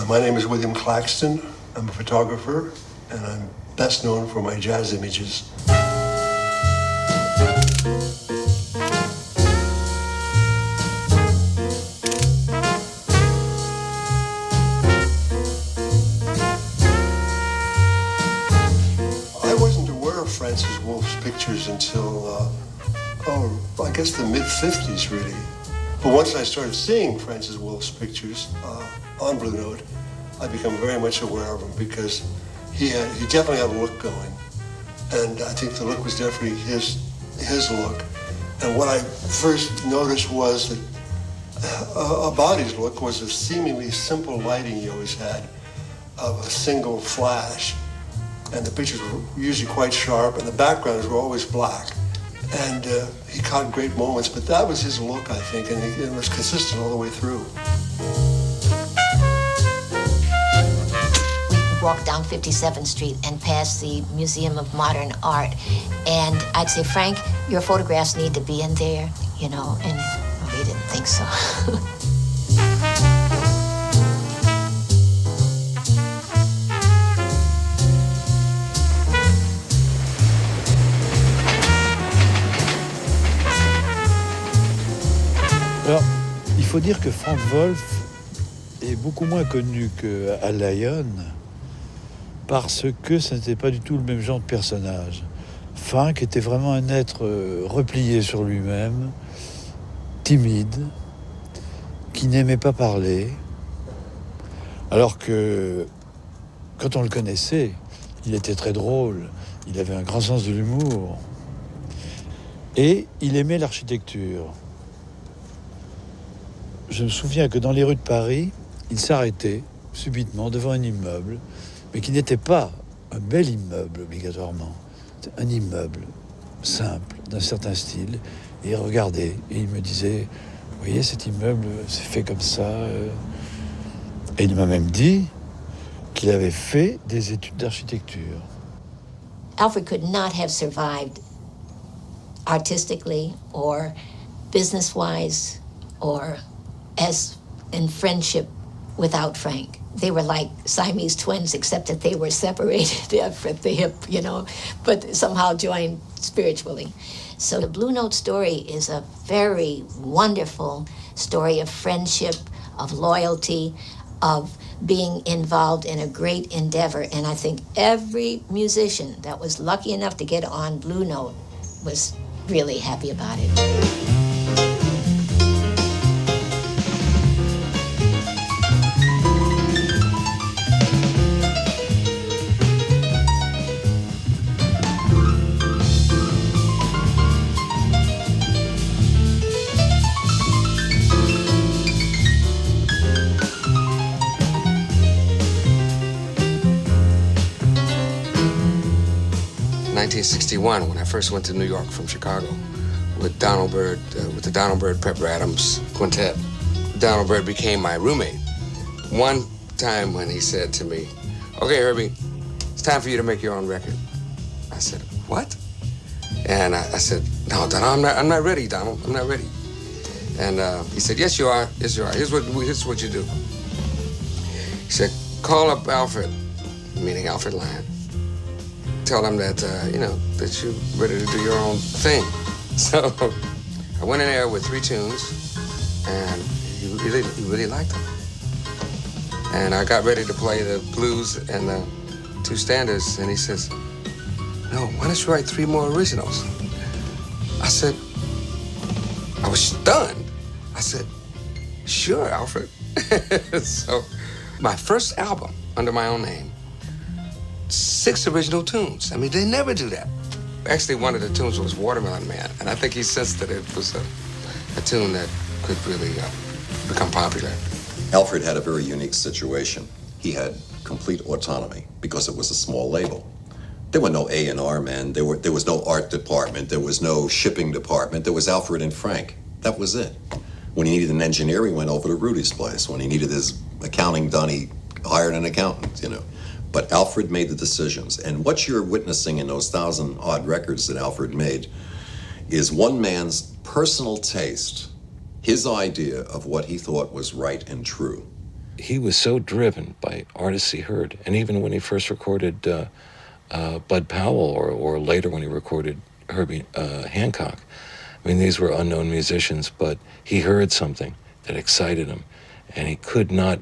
My name is William Claxton. I'm a photographer, and I'm best known for my jazz images. I wasn't aware of Francis Wolff's pictures until, I guess the mid-50s, really. But once I started seeing Francis Wolff's pictures on Blue Note, I become very much aware of him because he definitely had a look going, and I think the look was definitely his look. And what I first noticed was that about his look was a seemingly simple lighting he always had of a single flash, and the pictures were usually quite sharp, and the backgrounds were always black. And he caught great moments, but that was his look, I think, and it was consistent all the way through.
Walk down 57th Street and past the Museum of Modern Art, and I'd say, Frank, your photographs need to be in there, and he didn't think so.
Alors, il faut dire que Frank Wolff est beaucoup moins connu que Al Lion, parce que ce n'était pas du tout le même genre de personnage. Frank était vraiment un être replié sur lui-même, timide, qui n'aimait pas parler, alors que quand on le connaissait, il était très drôle, il avait un grand sens de l'humour, et il aimait l'architecture. Je me souviens que dans les rues de Paris, il s'arrêtait subitement devant un immeuble, mais qui n'était pas un bel immeuble obligatoirement. C'était un immeuble simple, d'un certain style, et il regardait, et il me disait, vous voyez, cet immeuble, c'est fait comme ça. Et il m'a même dit qu'il avait fait des études d'architecture.
Alfred could not have survived artistically or business-wise or as in friendship without Frank. They were like Siamese twins, except that they were separated at the hip, but somehow joined spiritually. So the Blue Note story is a very wonderful story of friendship, of loyalty, of being involved in a great endeavor. And I think every musician that was lucky enough to get on Blue Note was really happy about it.
1961 when I first went to New York from Chicago with Donald Byrd, with the Donald Byrd Pepper Adams Quintet. Donald Byrd became my roommate. One time when he said to me, "Okay, Herbie, it's time for you to make your own record." I said, "What?" And I said, "No, Donald, I'm not ready, Donald. I'm not ready." And he said, "Yes, you are. Yes, you are. Here's what you do." He said, "Call up Alfred," meaning Alfred Lion. "Tell him that, that you're ready to do your own thing." So I went in there with 3 tunes, and he really liked them. And I got ready to play the blues and the 2 standards, and he says, "No, why don't you write 3 more originals?" I said, I was stunned. I said, "Sure, Alfred." So my first album under my own name, 6 original tunes. I mean, they never do that. Actually, one of the tunes was Watermelon Man, and I think he sensed that it was a tune that could really become popular.
Alfred had a very unique situation. He had complete autonomy because it was a small label. There were no A&R men, there was no art department, there was no shipping department, there was Alfred and Frank. That was it. When he needed an engineer, he went over to Rudy's place. When he needed his accounting done, he hired an accountant, But Alfred made the decisions. And what you're witnessing in those 1,000-odd records that Alfred made is one man's personal taste, his idea of what he thought was right and true.
He was so driven by artists he heard. And even when he first recorded Bud Powell, or later when he recorded Herbie Hancock, I mean, these were unknown musicians, but he heard something that excited him, and he could not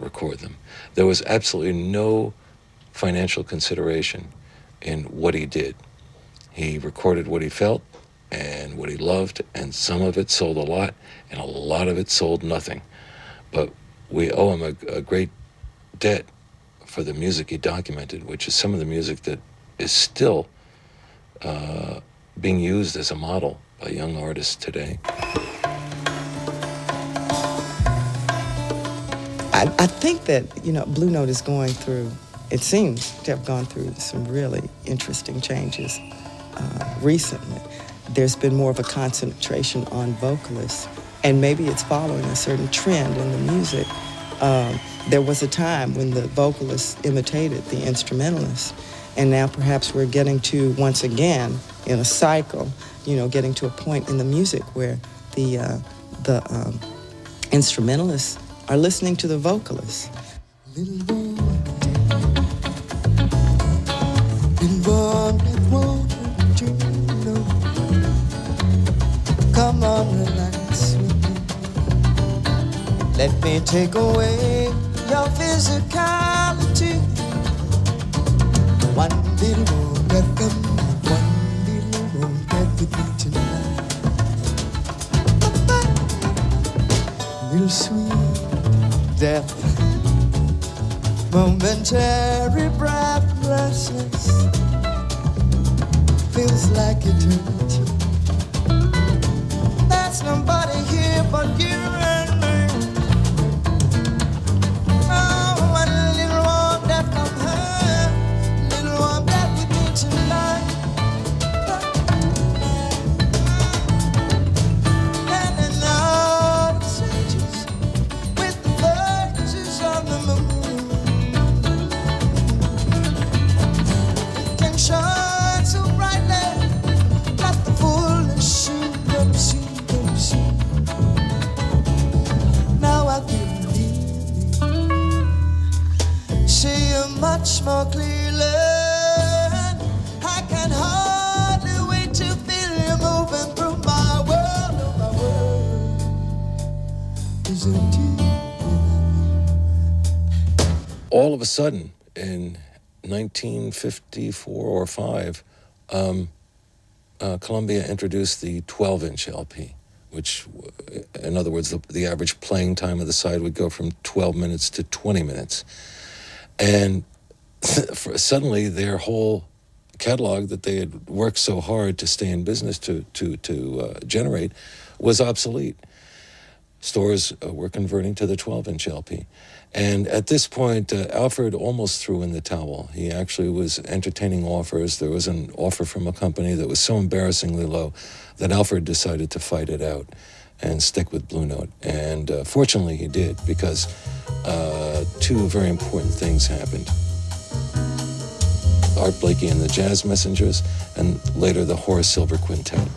record them. There was absolutely no financial consideration in what he did. He recorded what he felt and what he loved, and some of it sold a lot, and a lot of it sold nothing. But we owe him a great debt for the music he documented, which is some of the music that is still being used as a model by young artists today.
I think that, Blue Note is going through, it seems to have gone through some really interesting changes recently. There's been more of a concentration on vocalists, and maybe it's following a certain trend in the music. There was a time when the vocalists imitated the instrumentalists, and now perhaps we're getting to, once again, in a cycle, getting to a point in the music where the instrumentalists are listening to the vocalists.
Little boy that won't you know? Come on, relax with me. Let me take away your physicality. One little more breath, come on. One little more breath with me tonight. Little sweet death, momentary breathlessness, feels like eternity. There's nobody here but you and me. Oh, one little warm death, come here, little warm death with me tonight. And then all it changes with the verges on the moon. It can shine so brightly, but the foolish soon don't see. Now I can see you much more clearly. I can hardly wait to feel you moving through my world. Oh, my world is empty.
All of a sudden, in 1954 or 5, Columbia introduced the 12-inch LP, which, in other words, the average playing time of the side would go from 12 minutes to 20 minutes. And suddenly their whole catalog that they had worked so hard to stay in business to generate was obsolete. stores were converting to the 12-inch LP. And at this point, Alfred almost threw in the towel. He actually was entertaining offers. There was an offer from a company that was so embarrassingly low that Alfred decided to fight it out and stick with Blue Note. And fortunately he did, because two very important things happened. Art Blakey and the Jazz Messengers, and later the Horace Silver Quintet.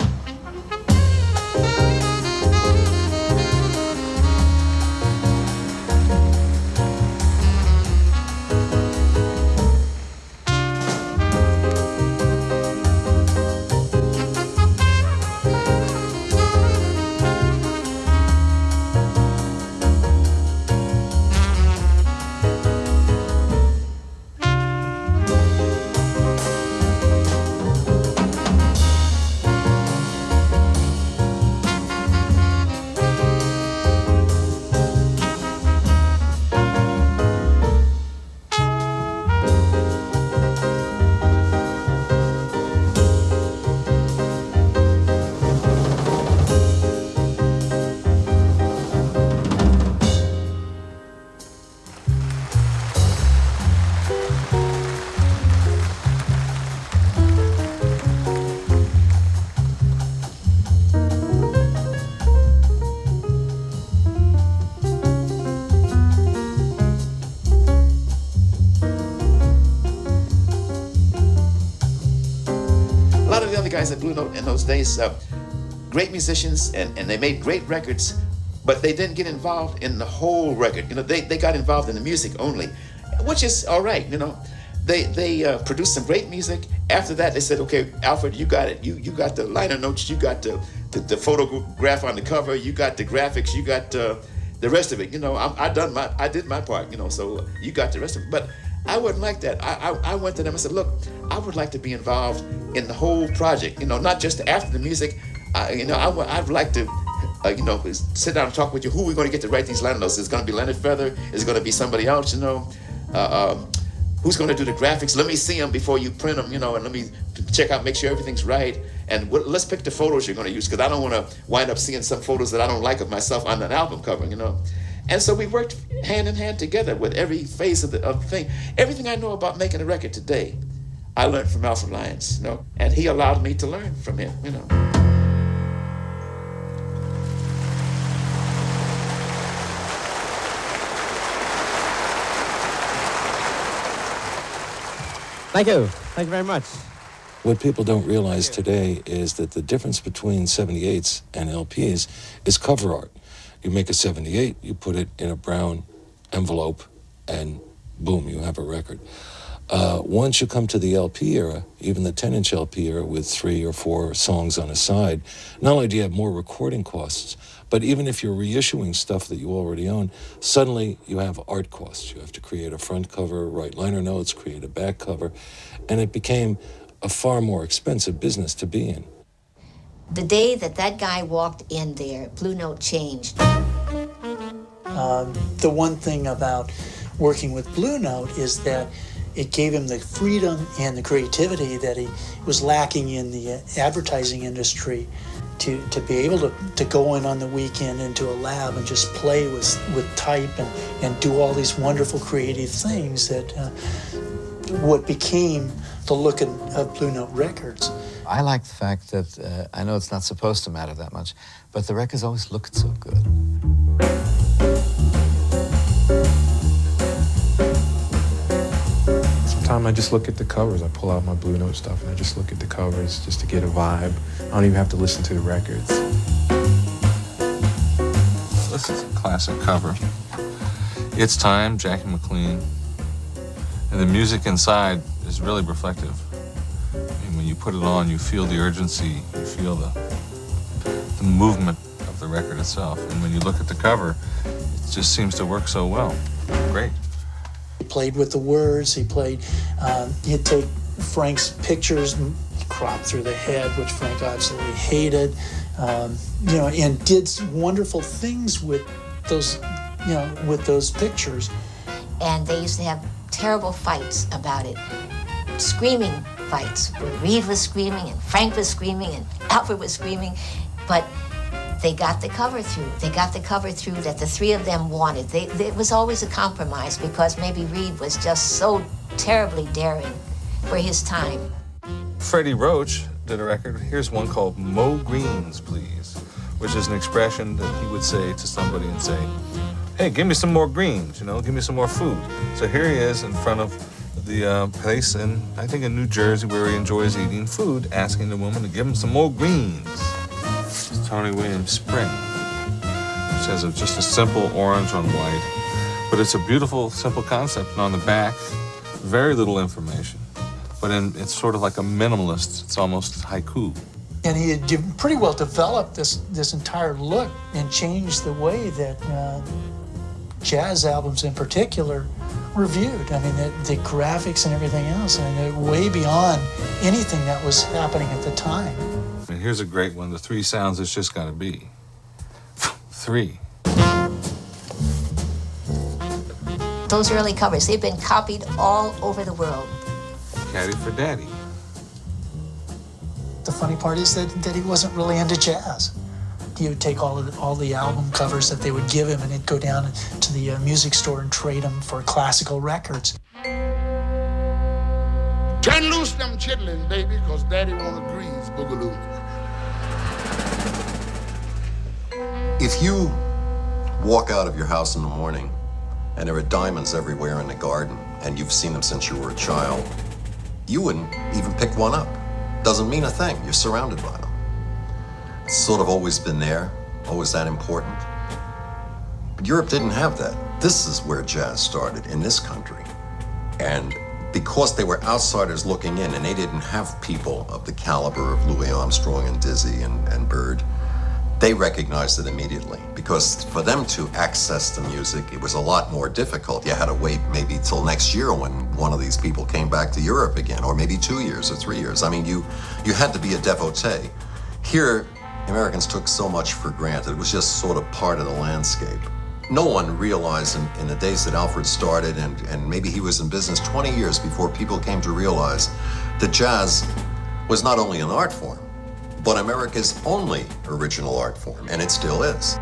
Guys at Blue Note in those days, great musicians, and they made great records, but they didn't get involved in the whole record. You know, they got involved in the music only, which is all right. You know, they produced some great music. After that, they said, okay, Alfred, you got it. You got the liner notes, you got the photograph on the cover, you got the graphics, you got the rest of it. You know, I did my part. You know, so you got the rest of it. But I wasn't like that. I went to them and said, look, I would like to be involved in the whole project, you know, not just after the music. I'd like to, sit down and talk with you. Who are we going to get to write these liner notes? Is it going to be Leonard Feather? Is it going to be somebody else, you know? Who's going to do the graphics? Let me see them before you print them, you know, and let me check out, make sure everything's right. And let's pick the photos you're going to use, because I don't want to wind up seeing some photos that I don't like of myself on an album cover, you know? And so we worked hand in hand together with every phase of the thing. Everything I know about making a record today, I learned from Alfred Lion, you know, and he allowed me to learn from him, you know.
Thank you. Thank you very much.
What people don't realize today is that the difference between 78s and LPs is cover art. You make a 78, you put it in a brown envelope, and boom, you have a record. Once you come to the LP era, even the 10-inch LP era with 3 or 4 songs on a side, not only do you have more recording costs, but even if you're reissuing stuff that you already own, suddenly you have art costs. You have to create a front cover, write liner notes, create a back cover, and it became a far more expensive business to be in.
The day that guy walked in there, Blue Note changed.
The one thing about working with Blue Note is that it gave him the freedom and the creativity that he was lacking in the advertising industry, to be able to go in on the weekend into a lab and just play with type and do all these wonderful creative things that what became the look of Blue Note Records.
I like the fact that, I know it's not supposed to matter that much, but the records always looked so good.
Sometimes I just look at the covers. I pull out my Blue Note stuff and I just look at the covers just to get a vibe. I don't even have to listen to the records.
This is a classic cover. It's Time, Jackie McLean. And the music inside is really reflective. And when you put it on, you feel the urgency, you feel the movement of the record itself. And when you look at the cover, it just seems to work so well. Great.
He played with the words. He'd take Frank's pictures, crop through the head, which Frank absolutely hated, and did wonderful things with those pictures.
And they used to have terrible fights about it, screaming fights, where Reed was screaming and Frank was screaming and Alfred was screaming, but they got the cover through. They got the cover through that the three of them wanted. It was always a compromise because maybe Reed was just so terribly daring for his time.
Freddie Roach did a record. Here's one called "Mo Greens, Please," which is an expression that he would say to somebody and say, "Hey, give me some more greens, give me some more food." So here he is in front of the place I think in New Jersey where he enjoys eating food, asking the woman to give him some more greens. It's Tony Williams Spring, which has just a simple orange on white, but it's a beautiful, simple concept. And on the back, very little information, but it's sort of like a minimalist. It's almost haiku.
And he had pretty well developed this entire look and changed the way that jazz albums in particular were viewed. I mean, the graphics and everything else, way beyond anything that was happening at the time.
And here's a great one, the three sounds it's just gotta be. Three.
Those early covers, they've been copied all over the world.
Caddy for Daddy.
The funny part is that he wasn't really into jazz. He would take all the album covers that they would give him and he'd go down to the music store and trade them for classical records.
Turn loose them chitlins, baby, because Daddy wanna grease boogaloo.
If you walk out of your house in the morning and there are diamonds everywhere in the garden and you've seen them since you were a child, you wouldn't even pick one up. Doesn't mean a thing. You're surrounded by them. It's sort of always been there, always that important. But Europe didn't have that. This is where jazz started, in this country. And because they were outsiders looking in and they didn't have people of the caliber of Louis Armstrong and Dizzy and Bird, they recognized it immediately. Because for them to access the music, it was a lot more difficult. You had to wait maybe till next year when one of these people came back to Europe again, or maybe 2 years or 3 years. I mean, you had to be a devotee. Here, Americans took so much for granted. It was just sort of part of the landscape. No one realized in the days that Alfred started, and maybe he was in business 20 years before people came to realize that jazz was not only an art form, but America's only original art form, and it still is.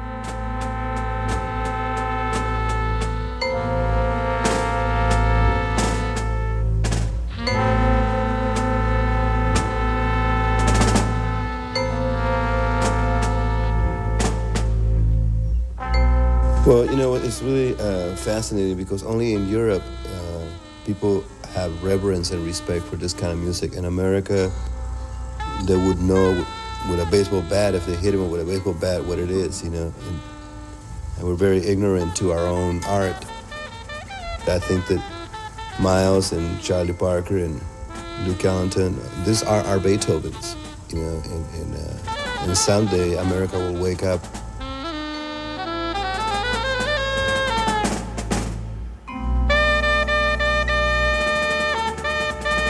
Well, it's really fascinating because only in Europe people have reverence and respect for this kind of music. In America, they would know with a baseball bat, if they hit him with a baseball bat, what it is, and we're very ignorant to our own art. I think that Miles and Charlie Parker and Duke Ellington, these are our Beethovens, and someday America will wake up.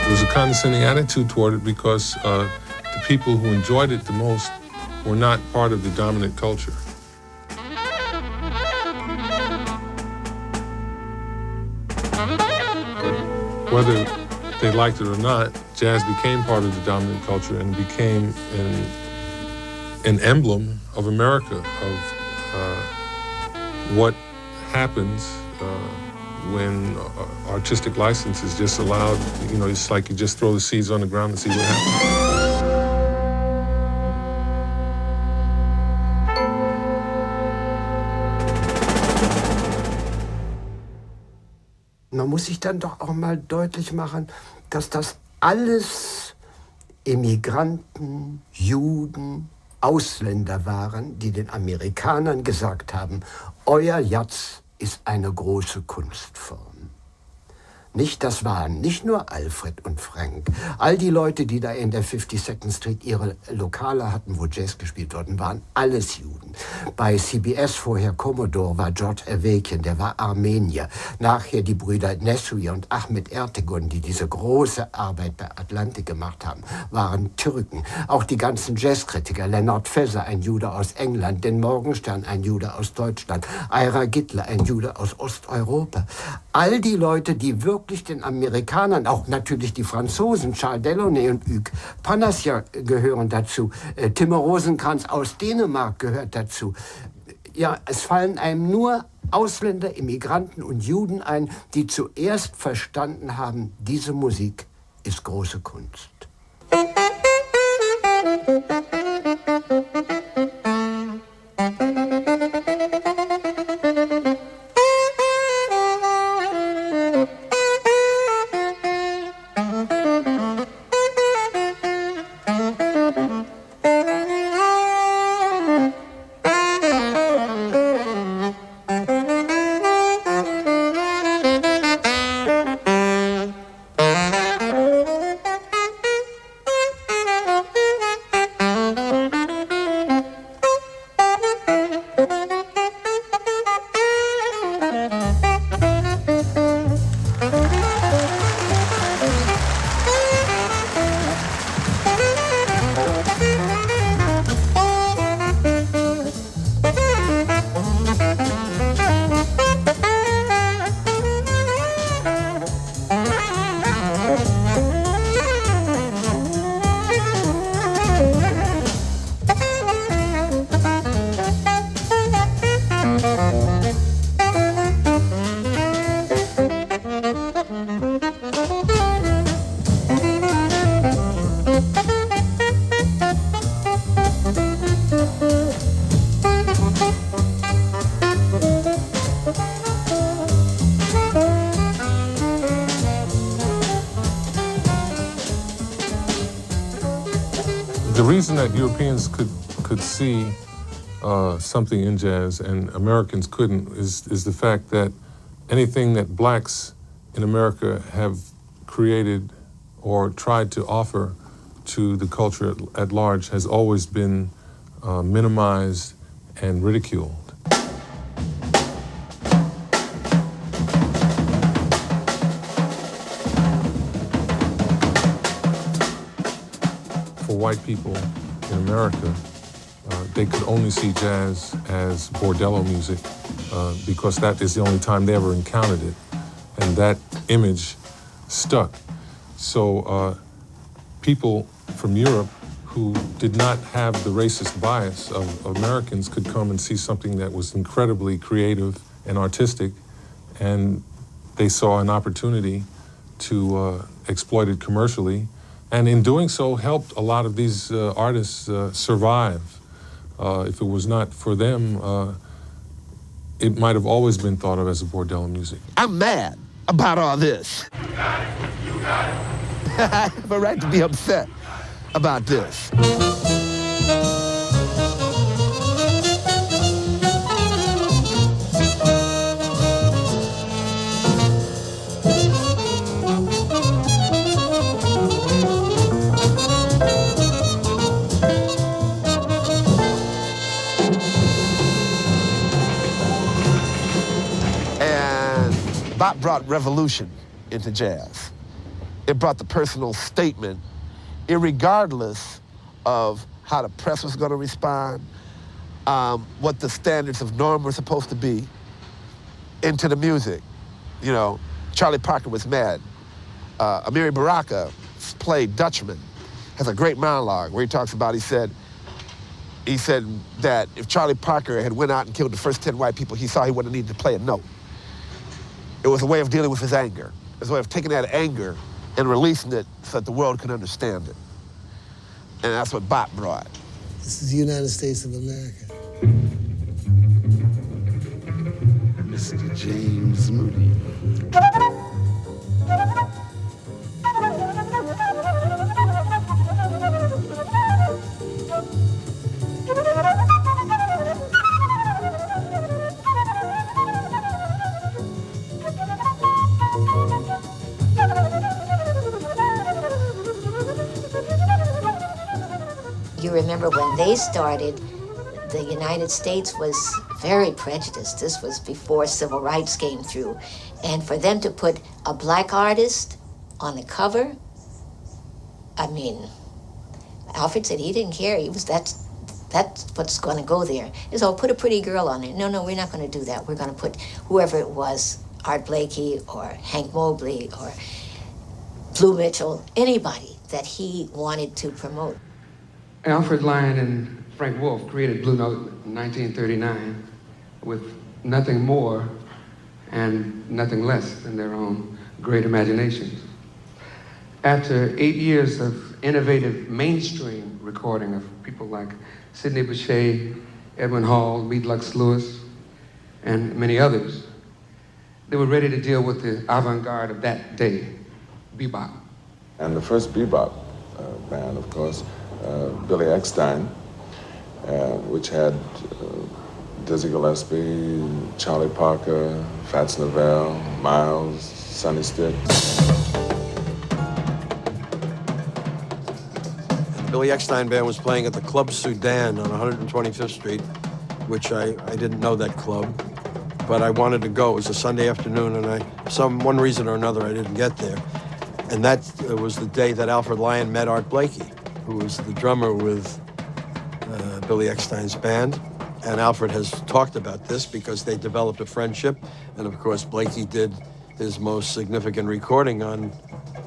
There was a condescending attitude toward it because the people who enjoyed it the most were not part of the dominant culture. Whether they liked it or not, jazz became part of the dominant culture and became an emblem of America, of what happens when artistic license is just allowed. It's like you just throw the seeds on the ground and see what happens.
Man muss sich dann doch auch mal deutlich machen, dass das alles Immigranten, Juden, Ausländer waren, die den Amerikanern gesagt haben, euer Jazz ist eine große Kunstform. Das waren nicht nur Alfred und Frank. All die Leute, die da in der 52nd Street ihre Lokale hatten, wo Jazz gespielt worden, waren alles Juden. Bei CBS vorher Commodore war George Avakian, der war Armenier. Nachher die Brüder Nesri und Ahmet Ertegun, die diese große Arbeit bei Atlantic gemacht haben, waren Türken. Auch die ganzen Jazzkritiker, Leonard Feather, ein Jude aus England, den Morgenstern, ein Jude aus Deutschland, Ira Gittler, ein Jude aus Osteuropa. All die Leute, die wirklich
hauptsächlich den Amerikanern, auch natürlich die Franzosen, Charles Delaunay und Hugues Panassia gehören dazu. Timmer Rosenkranz aus Dänemark gehört dazu. Ja, es fallen einem nur Ausländer, Immigranten und Juden ein, die zuerst verstanden haben, diese Musik ist große Kunst.
The reason that Europeans could see something in jazz and Americans couldn't is the fact that anything that blacks in America have created or tried to offer to the culture at large has always been minimized and ridiculed. For white people in America, they could only see jazz as bordello music because that is the only time they ever encountered it. And that image stuck. So people from Europe who did not have the racist bias of Americans could come and see something that was incredibly creative and artistic, and they saw an opportunity to exploit it commercially, and in doing so helped a lot of these artists survive. If it was not for them, it might have always been thought of as a bordello music.
I'm mad about all this.
You got it. You got it.
I have a right to be upset about this. And Bach brought revolution into jazz. It brought the personal statement, irregardless of how the press was going to respond, what the standards of norm were supposed to be, into the music. You know, Charlie Parker was mad. Amiri Baraka played Dutchman, has a great monologue where he talks about, he said that if Charlie Parker had went out and killed the first 10 white people he saw, he wouldn't have needed to play a note. It was a way of dealing with his anger. It was a way of taking that anger and releasing it so that the world could understand it. And that's what Bach brought.
This is the United States of America.
Mr. James Moody.
You remember when they started, the United States was very prejudiced. This was before civil rights came through. And for them to put a black artist on the cover, I mean, Alfred said he didn't care. He was, that's what's going to go there. Is, oh, put a pretty girl on it. No, we're not going to do that. We're going to put whoever it was Art Blakey or Hank Mobley or Blue Mitchell, anybody that he wanted to promote.
Alfred Lion and Frank Wolff created Blue Note in 1939 with nothing more and nothing less than their own great imaginations. After 8 years of innovative mainstream recording of people like Sidney Bechet, Edwin Hall, Meade Lux Lewis, and many others, they were ready to deal with the avant-garde of that day, bebop.
And the first bebop band, of course, Billy Eckstine, which had Dizzy Gillespie, Charlie Parker, Fats Lavelle, Miles, Sonny Stitt.
The Billy Eckstine Band was playing at the Club Sudan on 125th Street, which I didn't know that club, but I wanted to go. It was a Sunday afternoon, and one reason or another, I didn't get there. And that was the day that Alfred Lion met Art Blakey, who was the drummer with Billy Eckstine's band. And Alfred has talked about this because they developed a friendship. And of course, Blakey did his most significant recording on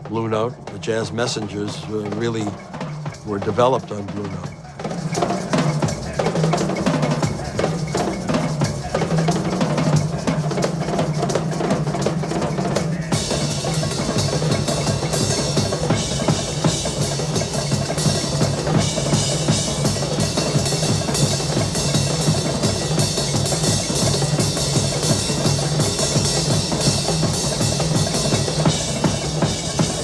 Blue Note. The Jazz Messengers really were developed on Blue Note.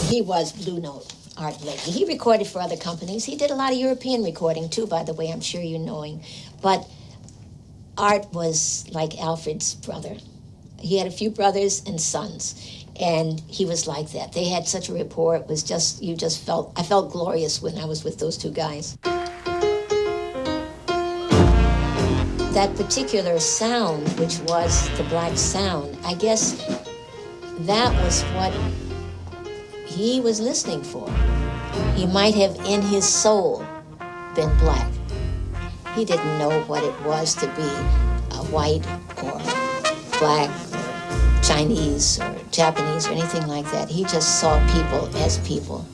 He was Blue Note, Art Blakey. He recorded for other companies. He did a lot of European recording too, by the way, I'm sure you know him. But Art was like Alfred's brother. He had a few brothers and sons, and he was like that. They had such a rapport. It was just, I felt glorious when I was with those two guys. That particular sound, which was the black sound, I guess that was what he was listening for. He might have in his soul been black. He didn't know what it was to be a white or black or Chinese or Japanese or anything like that. He just saw people as people.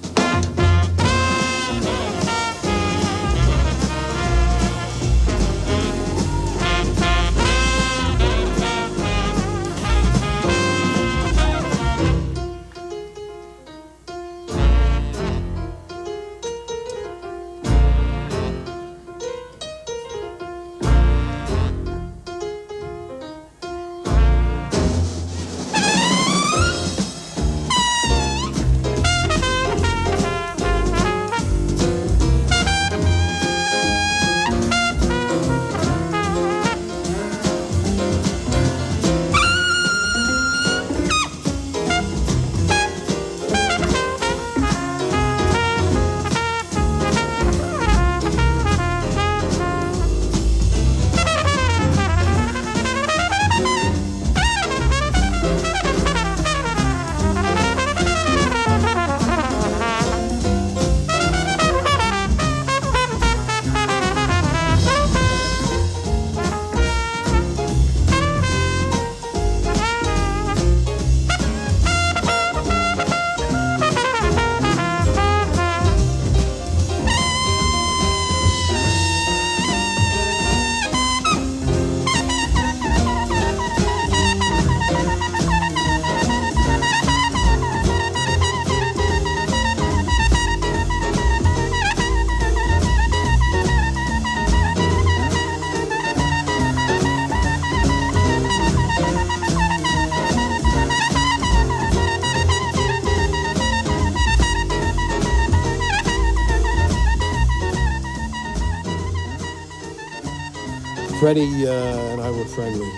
Freddie and I were friendly,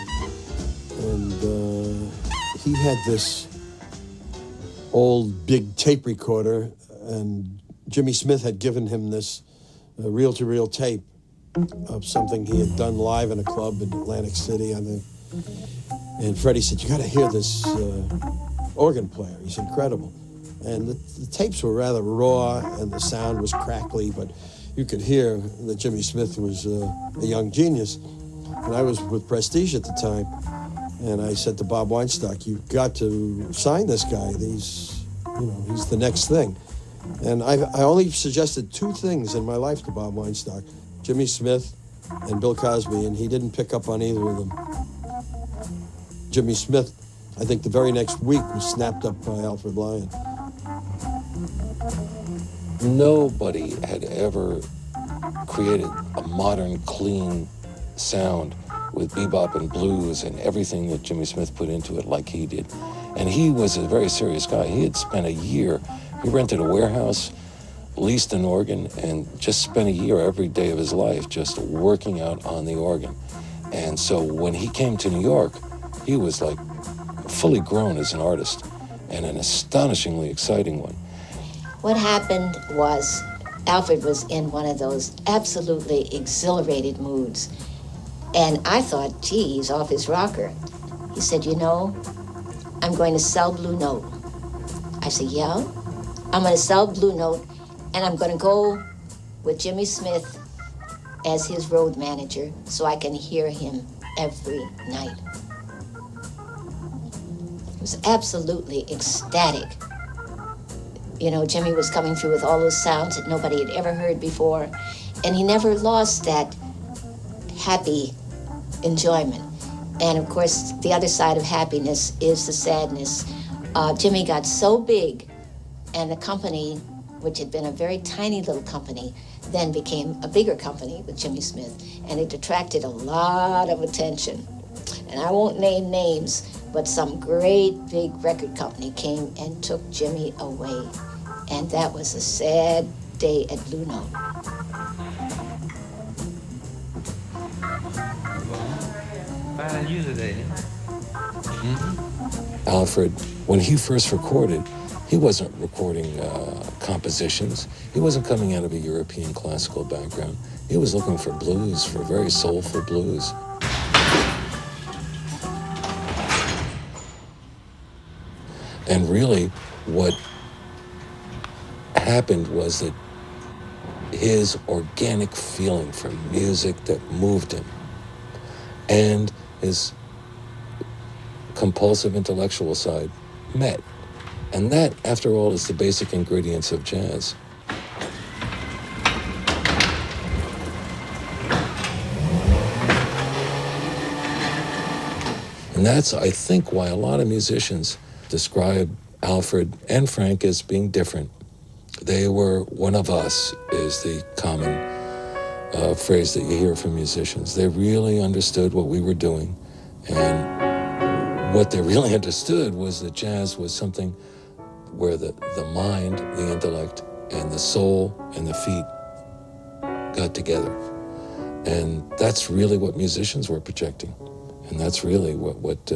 and he had this old big tape recorder, and Jimmy Smith had given him this reel-to-reel tape of something he had done live in a club in Atlantic City, I think. And Freddie said, "You got to hear this organ player. He's incredible." And the tapes were rather raw, and the sound was crackly, but you could hear that Jimmy Smith was a young genius. And I was with Prestige at the time, And I said to Bob Weinstock, "You've got to sign this guy. He's the next thing." And I only suggested two things in my life to Bob Weinstock: Jimmy Smith and Bill Cosby, and he didn't pick up on either of them. Jimmy Smith, I think the very next week, was snapped up by Alfred Lion.
Nobody had ever created a modern, clean sound with bebop and blues and everything that Jimmy Smith put into it like he did. And he was a very serious guy. He had spent a year, he rented a warehouse, leased an organ, and just spent a year every day of his life just working out on the organ. And so when he came to New York, he was like fully grown as an artist, and an astonishingly exciting one.
What happened was Alfred was in one of those absolutely exhilarated moods. And I thought, gee, he's off his rocker. He said, I'm going to sell Blue Note. I said, yeah? I'm going to sell Blue Note, and I'm going to go with Jimmy Smith as his road manager so I can hear him every night. It was absolutely ecstatic. Jimmy was coming through with all those sounds that nobody had ever heard before, and he never lost that happy enjoyment. And of course, the other side of happiness is the sadness. Jimmy got so big, and the company, which had been a very tiny little company, then became a bigger company with Jimmy Smith, and it attracted a lot of attention. And I won't name names, but some great big record company came and took Jimmy away. And that was a sad day at Blue Note.
Alfred, when he first recorded, he wasn't recording compositions. He wasn't coming out of a European classical background. He was looking for blues, for very soulful blues. And really, what happened was that his organic feeling for music that moved him and his compulsive intellectual side met. And that, after all, is the basic ingredients of jazz. And that's, I think, why a lot of musicians describe Alfred and Frank as being different. They were one of us, is the common phrase that you hear from musicians. They really understood what we were doing. And what they really understood was that jazz was something where the mind, the intellect, and the soul and the feet got together. And that's really what musicians were projecting. And that's really what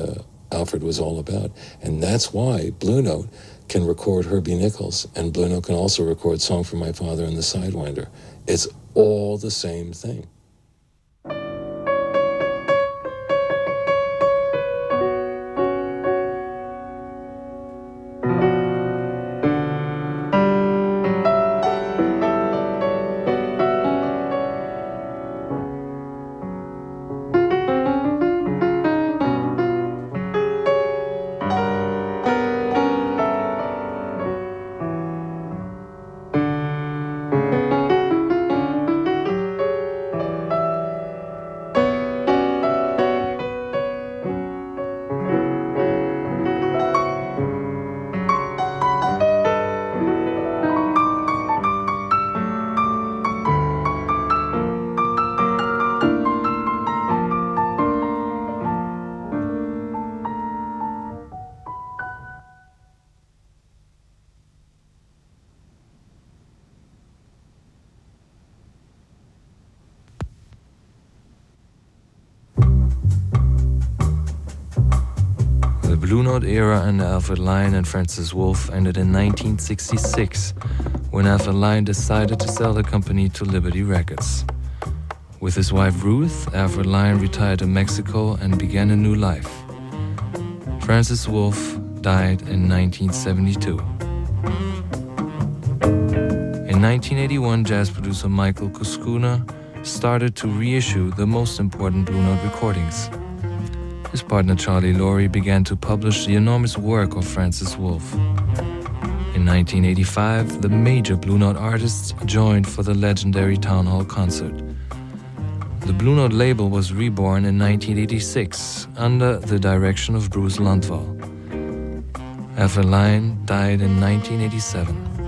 Alfred was all about. And that's why Blue Note can record Herbie Nichols, and Blue Note can also record Song for My Father and the Sidewinder. It's all the same thing.
The Blue Note era under Alfred Lion and Francis Wolff ended in 1966, when Alfred Lion decided to sell the company to Liberty Records. With his wife Ruth, Alfred Lion retired to Mexico and began a new life. Francis Wolff died in 1972. In 1981, jazz producer Michael Kuskuna started to reissue the most important Blue Note recordings. his partner Charlie Laurie began to publish the enormous work of Francis Wolff. In 1985, the major Blue Note artists joined for the legendary Town Hall concert. The Blue Note label was reborn in 1986 under the direction of Bruce Lundvall. Alfred Lion died in 1987.